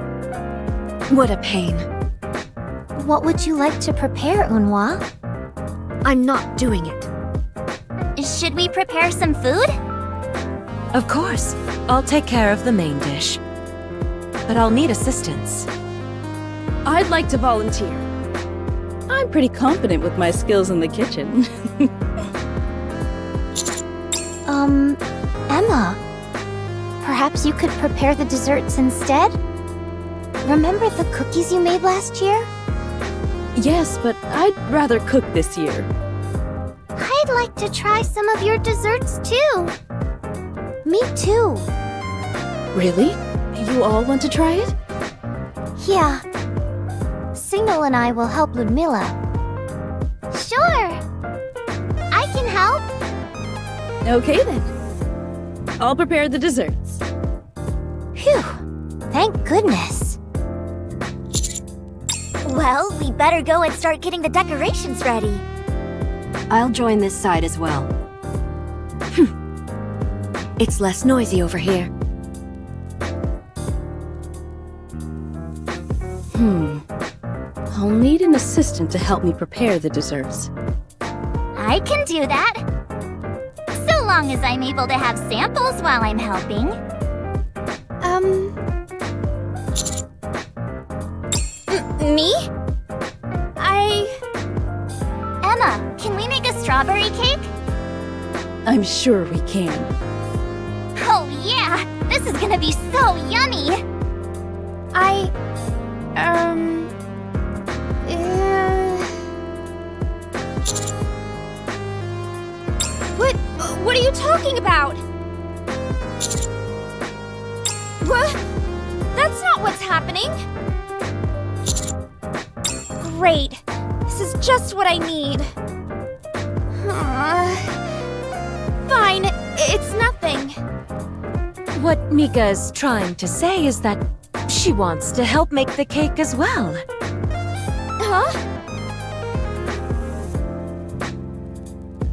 What a pain. What would you like to prepare, Unhwa? I'm not doing it. Should we prepare some food? Of course, I'll take care of the main dish. But I'll need assistance. I'd like to volunteer. I'm pretty confident with my skills in the kitchen. Emma. Perhaps you could prepare the desserts instead? Remember the cookies you made last year? Yes, but I'd rather cook this year. I'd like to try some of your desserts too. Me too. Really? You all want to try it? Yeah. Signal and I will help Ludmilla. Sure. I can help. Okay then. I'll prepare the desserts. Phew. Thank goodness. Well, we better go and start getting the decorations ready. I'll join this side as well. It's less noisy over here. I'll need an assistant to help me prepare the desserts. I can do that. So long as I'm able to have samples while I'm helping. Me? Emma, can we make a strawberry cake? I'm sure we can. Oh yeah! This is gonna be so yummy! What are you talking about? What? That's not what's happening! Great. This is just what I need. Fine, it's nothing. What Mika is trying to say is that she wants to help make the cake as well. Huh?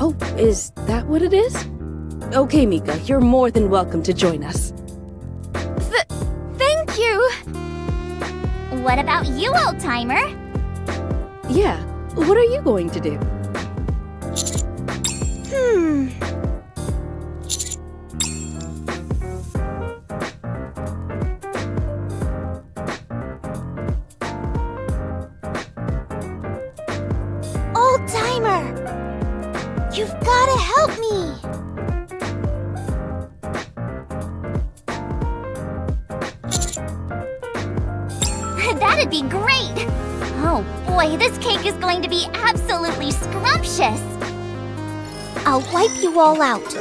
Oh, is that what it is? Okay, Mika, you're more than welcome to join us. Thank you! What about you, old-timer? Yeah, what are you going to do? Old-timer! You've gotta help me! That'd be great! Oh boy, this cake is going to be absolutely scrumptious! I'll wipe you all out.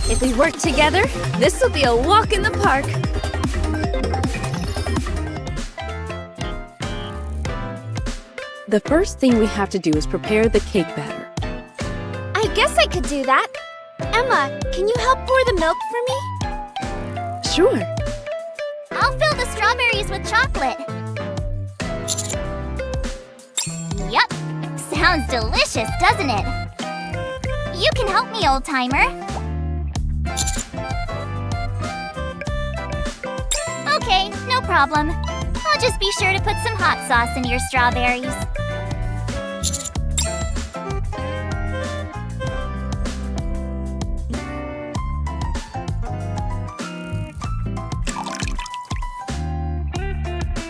If we work together, this will be a walk in the park. The first thing we have to do is prepare the cake batter. I guess I could do that. Emma, can you help pour the milk for me? Sure. I'll fill the strawberries with chocolate. Yup. Sounds delicious, doesn't it? You can help me, old-timer. Okay, no problem. I'll just be sure to put some hot sauce in your strawberries.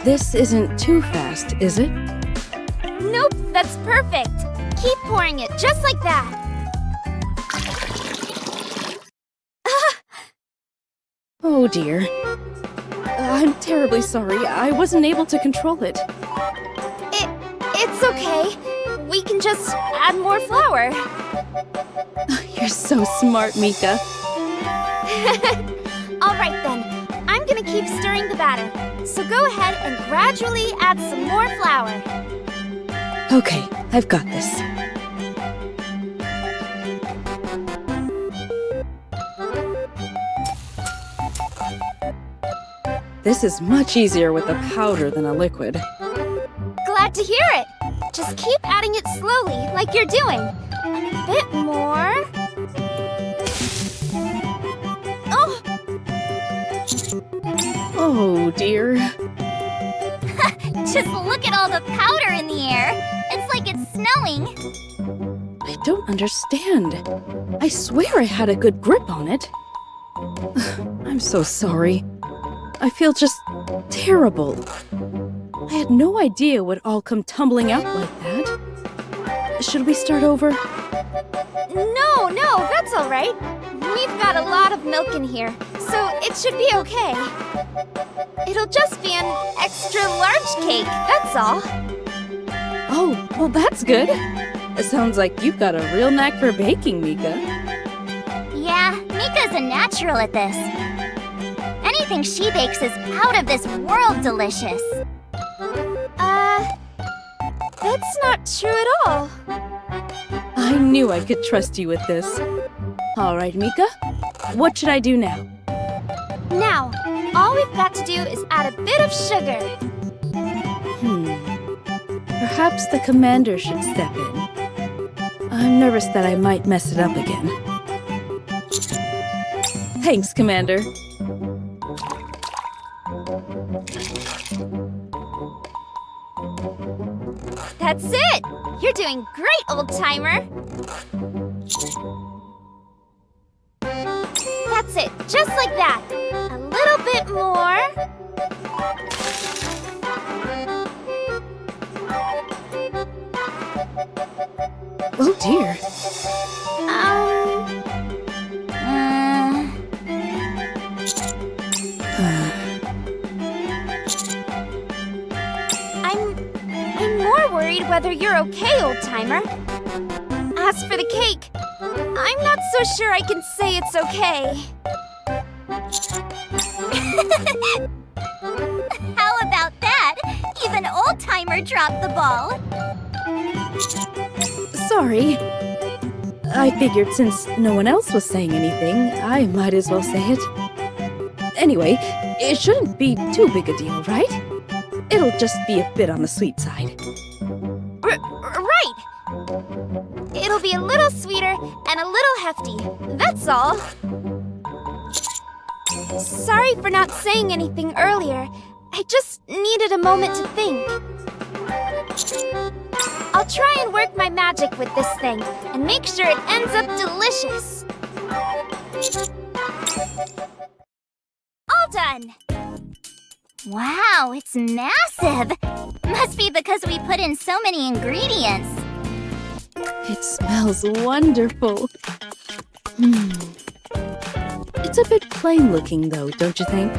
This isn't too fast, is it? Nope, that's perfect. Keep pouring it just like that. Oh dear. I'm terribly sorry. I wasn't able to control it. It's okay. We can just add more flour. You're so smart, Mika. All right then. I'm gonna keep stirring the batter. So go ahead and gradually add some more flour. Okay, I've got this. This is much easier with a powder than a liquid. Glad to hear it. Just keep adding it slowly, like you're doing. A bit more. Oh! Oh dear. Just look at all the powder in the air. It's like it's snowing. I don't understand. I swear I had a good grip on it. I'm so sorry. I feel just terrible. I had no idea it would all come tumbling out like that. Should we start over? No, that's all right. We've got a lot of milk in here, so it should be okay. It'll just be an extra large cake, that's all. Oh, well that's good. It sounds like you've got a real knack for baking, Mika. Yeah, Mika's a natural at this. Anything she bakes is out of this world delicious. That's not true at all. I knew I could trust you with this. All right, Mika. What should I do now? Now, all we've got to do is add a bit of sugar. Perhaps the commander should step in. I'm nervous that I might mess it up again. Thanks, Commander. That's it! You're doing great, old-timer! That's it, just like that. A little bit more. Oh dear. I'm more worried whether you're okay, old-timer. As for the cake, I'm not so sure I can say it's okay. How about that? Even old-timer dropped the ball. Sorry. I figured since no one else was saying anything, I might as well say it. Anyway, it shouldn't be too big a deal, right? It'll just be a bit on the sweet side. Right! It'll be a little sweeter and a little hefty. That's all. Sorry for not saying anything earlier. I just needed a moment to think. I'll try and work my magic with this thing and make sure it ends up delicious. All done! Wow, it's massive! Must be because we put in so many ingredients. It smells wonderful. It's a bit plain looking though, don't you think?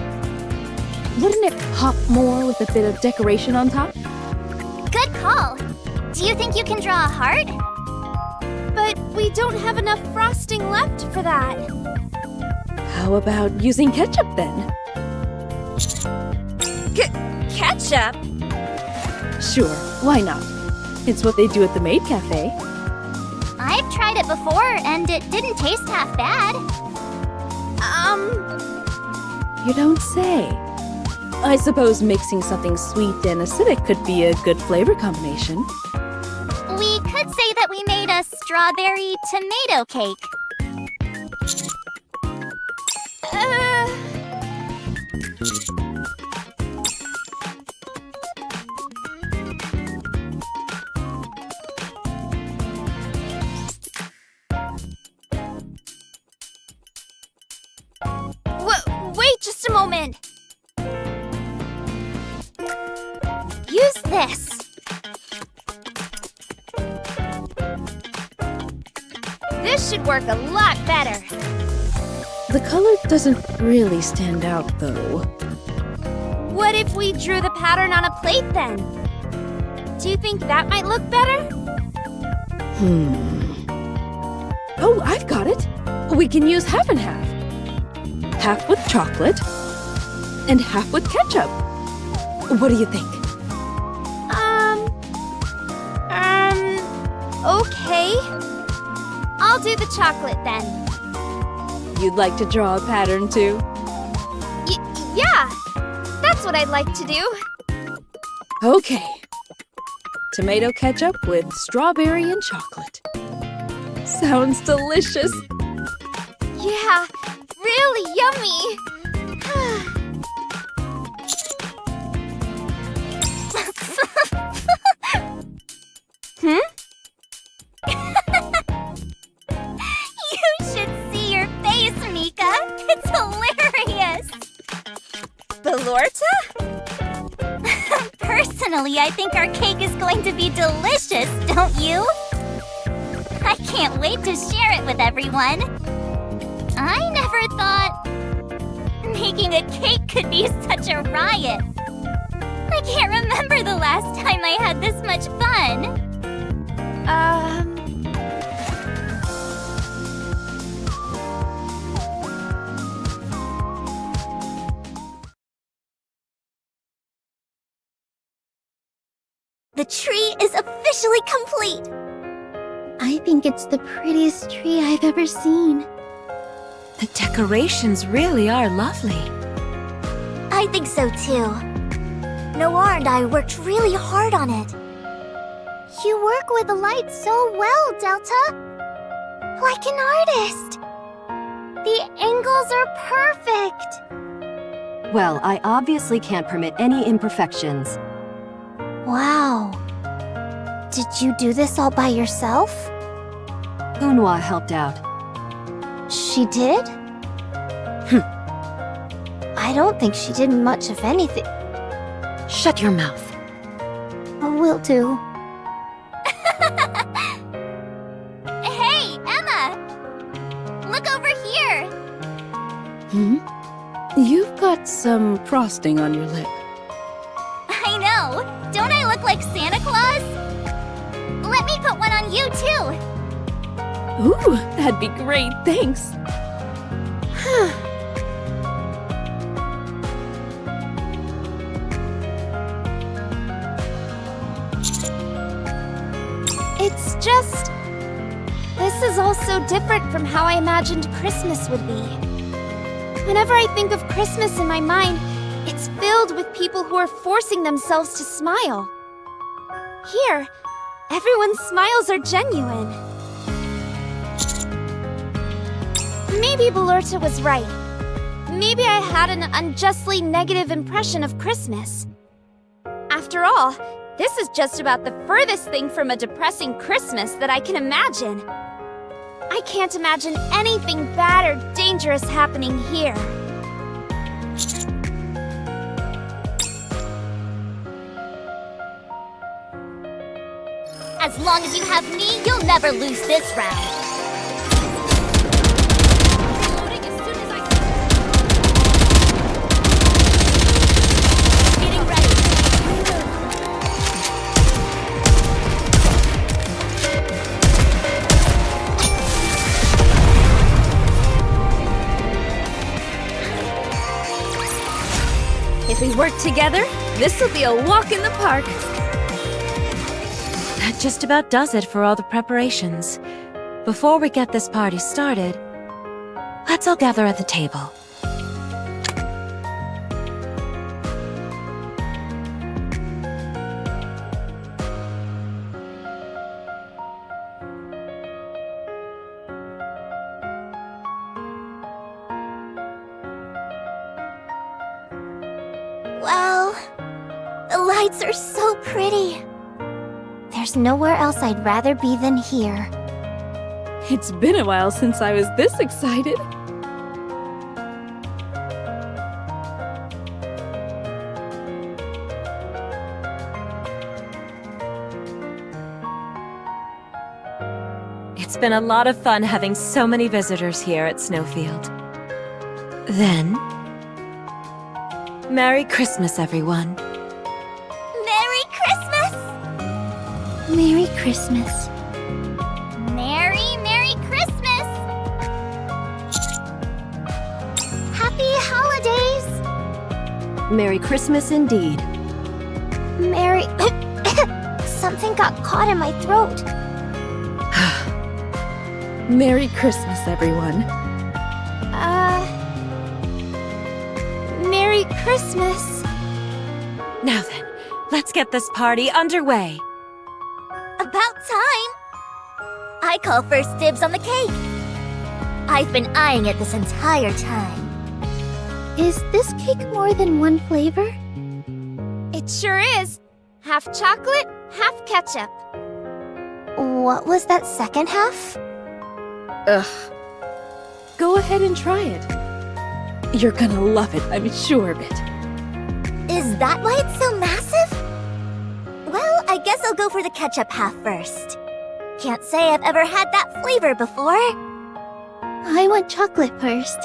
Wouldn't it pop more with a bit of decoration on top? Good call. Do you think you can draw a heart? But we don't have enough frosting left for that. How about using ketchup then? Ketchup? Sure, why not? It's what they do at the Maid Cafe. I've tried it before, and it didn't taste half bad. You don't say. I suppose mixing something sweet and acidic could be a good flavor combination. We could say that we made a strawberry tomato cake. Wait just a moment. this. This should work a lot better. The color doesn't really stand out, though. What if we drew the pattern on a plate then? Do you think that might look better? Oh, I've got it! We can use half and half. Half with chocolate, and half with ketchup. What do you think? Okay. I'll do the chocolate then. You'd like to draw a pattern too? Yeah, that's what I'd like to do. Okay. Tomato ketchup with strawberry and chocolate. Sounds delicious. Yeah, really yummy. You should see your face, Nikke. It's hilarious. Belorta? Personally, I think our cake is going to be delicious, don't you? I can't wait to share it with everyone. I never thought making a cake could be such a riot. I can't remember the last time I had this much fun. The tree is officially complete. I think it's the prettiest tree I've ever seen. The decorations really are lovely. I think so too. Noir and I worked really hard on it. You work with the light so well, Delta. Like an artist. The angles are perfect. Well, I obviously can't permit any imperfections. Wow. Did you do this all by yourself? Unhwa helped out. She did? I don't think she did much of anything. Shut your mouth. Will do. Hey, Emma! Look over here! You've got some frosting on your lip. I know! Don't I look like Santa Claus? Let me put one on you, too! Ooh, that'd be great, thanks. It's just... This is all so different from how I imagined Christmas would be. Whenever I think of Christmas in my mind, it's filled with people who are forcing themselves to smile. Here, everyone's smiles are genuine. Maybe Belorta was right. Maybe I had an unjustly negative impression of Christmas. After all, this is just about the furthest thing from a depressing Christmas that I can imagine. I can't imagine anything bad or dangerous happening here. As long as you have me, you'll never lose this round. Reloading as soon as I... Getting ready. If we work together, this will be a walk in the park. That just about does it for all the preparations. Before we get this party started, let's all gather at the table. Wow, the lights are so pretty. There's nowhere else I'd rather be than here. It's been a while since I was this excited. been a lot of fun having so many visitors here at Snowfield. Then, Merry Christmas, everyone. Merry Christmas! Merry Christmas. Merry Christmas! Happy holidays! Merry Christmas indeed. Merry... Something got caught in my throat. Merry Christmas, everyone. Merry Christmas. Now then, let's get this party underway. About time! I call first dibs on the cake. I've been eyeing it this entire time. Is this cake more than one flavor? It sure is. Half chocolate, half ketchup. What was that second half? Ugh. Go ahead and try it. You're gonna love it, I'm sure of it. Is that why it's so massive? Well, I guess I'll go for the ketchup half first. Can't say I've ever had that flavor before. I want chocolate first.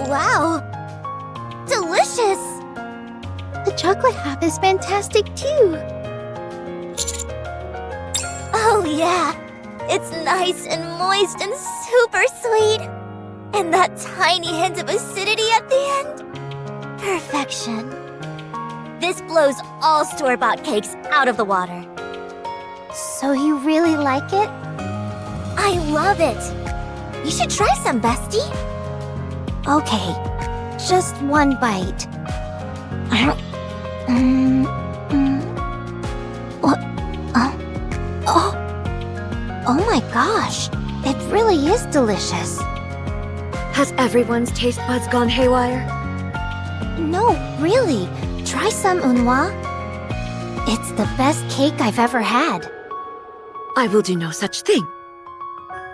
Wow! Delicious! The chocolate half is fantastic too. Oh yeah! It's nice and moist and super sweet! And that tiny hint of acidity at the end? Perfection. This blows all store-bought cakes out of the water. So you really like it? I love it! You should try some, bestie. Okay, just one bite. What? Oh my gosh, it really is delicious. Has everyone's taste buds gone haywire? No, really, try some, Unwa. It's the best cake I've ever had. I will do no such thing.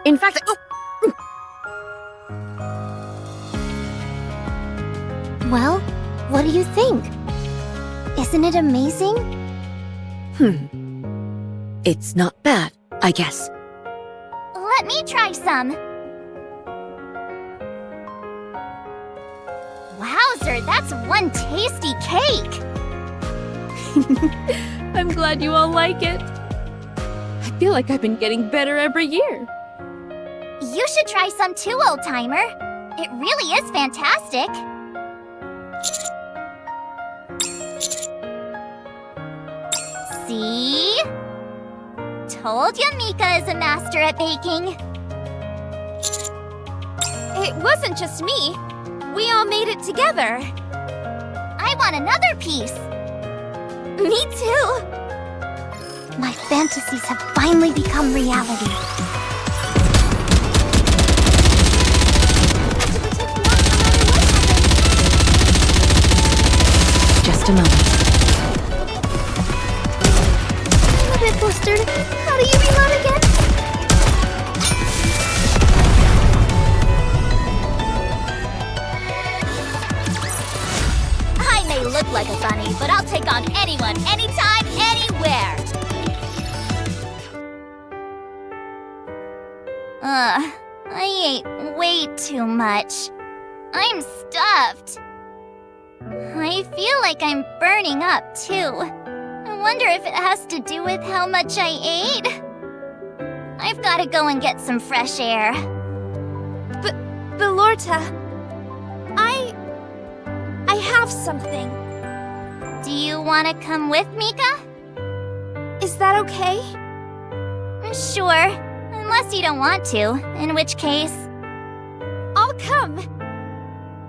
In fact, Well, what do you think? Isn't it amazing? It's not bad, I guess. Let me try some. Wowzer, that's one tasty cake! I'm glad you all like it. I feel like I've been getting better every year. You should try some too, old-timer. It really is fantastic. See? Told ya Mika is a master at baking. It wasn't just me. We all made it together. I want another piece. Me too. My fantasies have finally become reality. Just a moment. I'm a bit flustered. How do you reload again? I may look like a bunny, but I'll take on anyone, anytime, anywhere. I ate way too much. I'm stuffed. I feel like I'm burning up, too. I wonder if it has to do with how much I ate? I've got to go and get some fresh air. But Lorta, I have something. Do you want to come with, Mika? Is that okay? Sure, unless you don't want to, in which case... I'll come.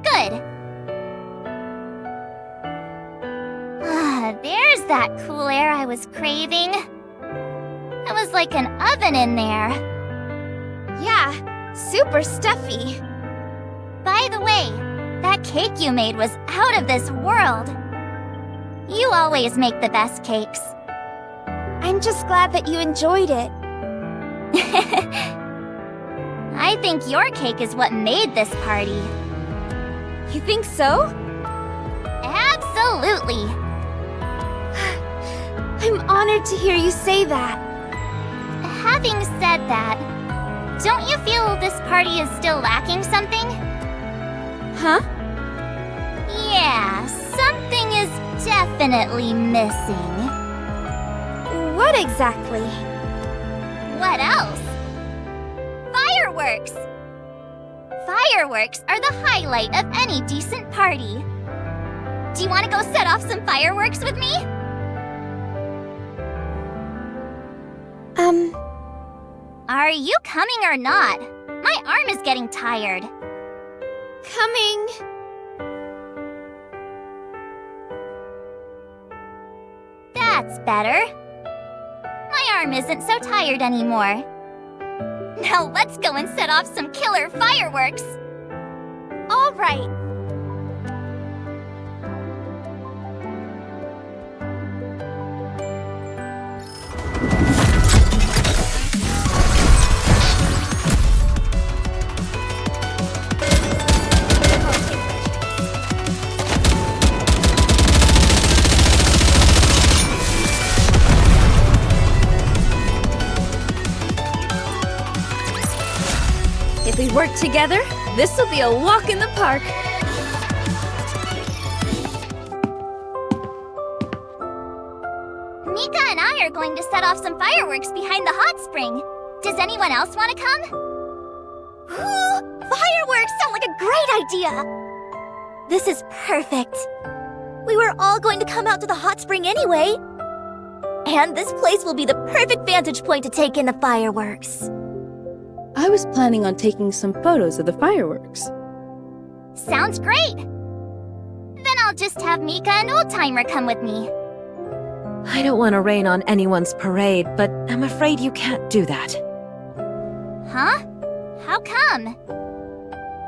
Good. There's that cool air I was craving. It was like an oven in there. Yeah, super stuffy. By the way, that cake you made was out of this world. You always make the best cakes. I'm just glad that you enjoyed it. I think your cake is what made this party. You think so? Absolutely. I'm honored to hear you say that. Having said that, don't you feel this party is still lacking something? Huh? Yeah, something is definitely missing. What exactly? What else? Fireworks! Fireworks are the highlight of any decent party. Do you want to go set off some fireworks with me? Are you coming or not? My arm is getting tired. Coming. That's better. My arm isn't so tired anymore. Now let's go and set off some killer fireworks. All right. If we work together, this'll be a walk in the park. Nikke and I are going to set off some fireworks behind the hot spring. Does anyone else want to come? Fireworks sound like a great idea! This is perfect. We were all going to come out to the hot spring anyway. And this place will be the perfect vantage point to take in the fireworks. I was planning on taking some photos of the fireworks. Sounds great! Then I'll just have Nikke and Oldtimer come with me. I don't want to rain on anyone's parade, but I'm afraid you can't do that. Huh? How come?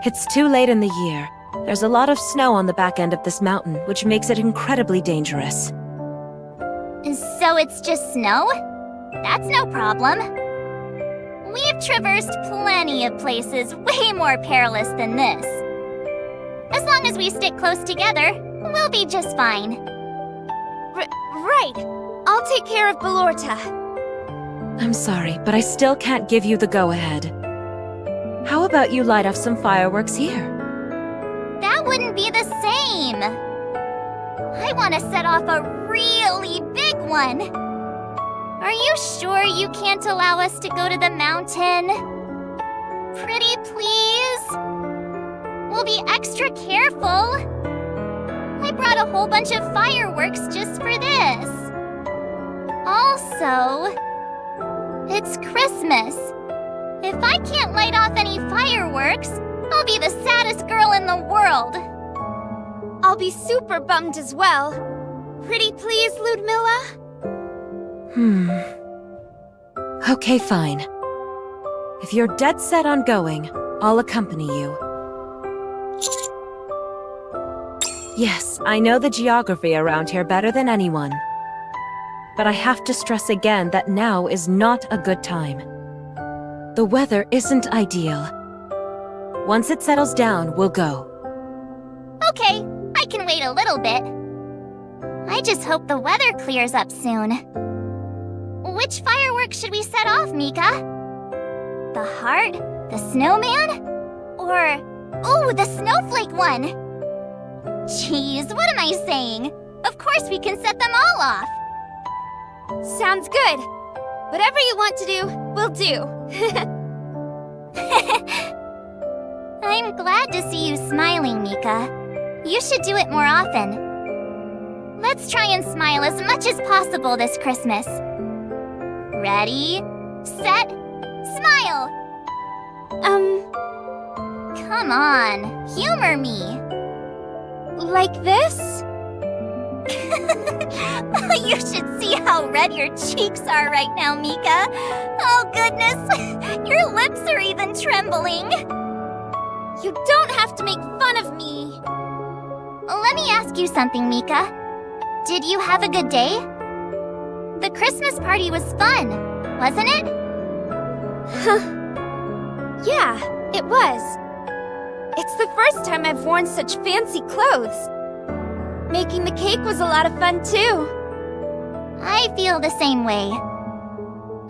It's too late in the year. There's a lot of snow on the back end of this mountain, which makes it incredibly dangerous. So it's just snow? That's no problem. We've traversed plenty of places way more perilous than this. As long as we stick close together, we'll be just fine. Right. I'll take care of Belorta. I'm sorry, but I still can't give you the go-ahead. How about you light off some fireworks here? That wouldn't be the same. I want to set off a really big one. Are you sure you can't allow us to go to the mountain? Pretty please? We'll be extra careful. I brought a whole bunch of fireworks just for this. Also, it's Christmas. If I can't light off any fireworks, I'll be the saddest girl in the world. I'll be super bummed as well. Pretty please, Ludmilla? Okay, fine. If you're dead set on going, I'll accompany you. Yes, I know the geography around here better than anyone. But I have to stress again that now is not a good time. The weather isn't ideal. Once it settles down, we'll go. Okay, I can wait a little bit. I just hope the weather clears up soon. Which fireworks should we set off, Nikke? The heart? The snowman? Or, oh, the snowflake one! Jeez, what am I saying? Of course we can set them all off! Sounds good. Whatever you want to do, we'll do. I'm glad to see you smiling, Nikke. You should do it more often. Let's try and smile as much as possible this Christmas. Ready, set, smile! Come on, humor me. Like this? You should see how red your cheeks are right now, Nikke. Oh goodness, your lips are even trembling. You don't have to make fun of me. Let me ask you something, Nikke. Did you have a good day? The Christmas party was fun, wasn't it? Yeah, it was. It's the first time I've worn such fancy clothes. Making the cake was a lot of fun, too. I feel the same way.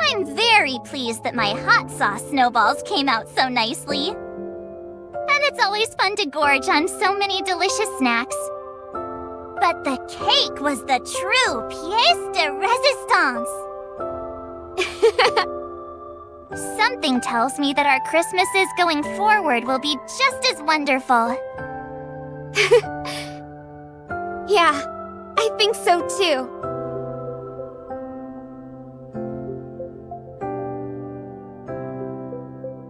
I'm very pleased that my hot sauce snowballs came out so nicely. And it's always fun to gorge on so many delicious snacks. But the cake was the true pièce de résistance. Something tells me that our Christmases going forward will be just as wonderful. Yeah, I think so too.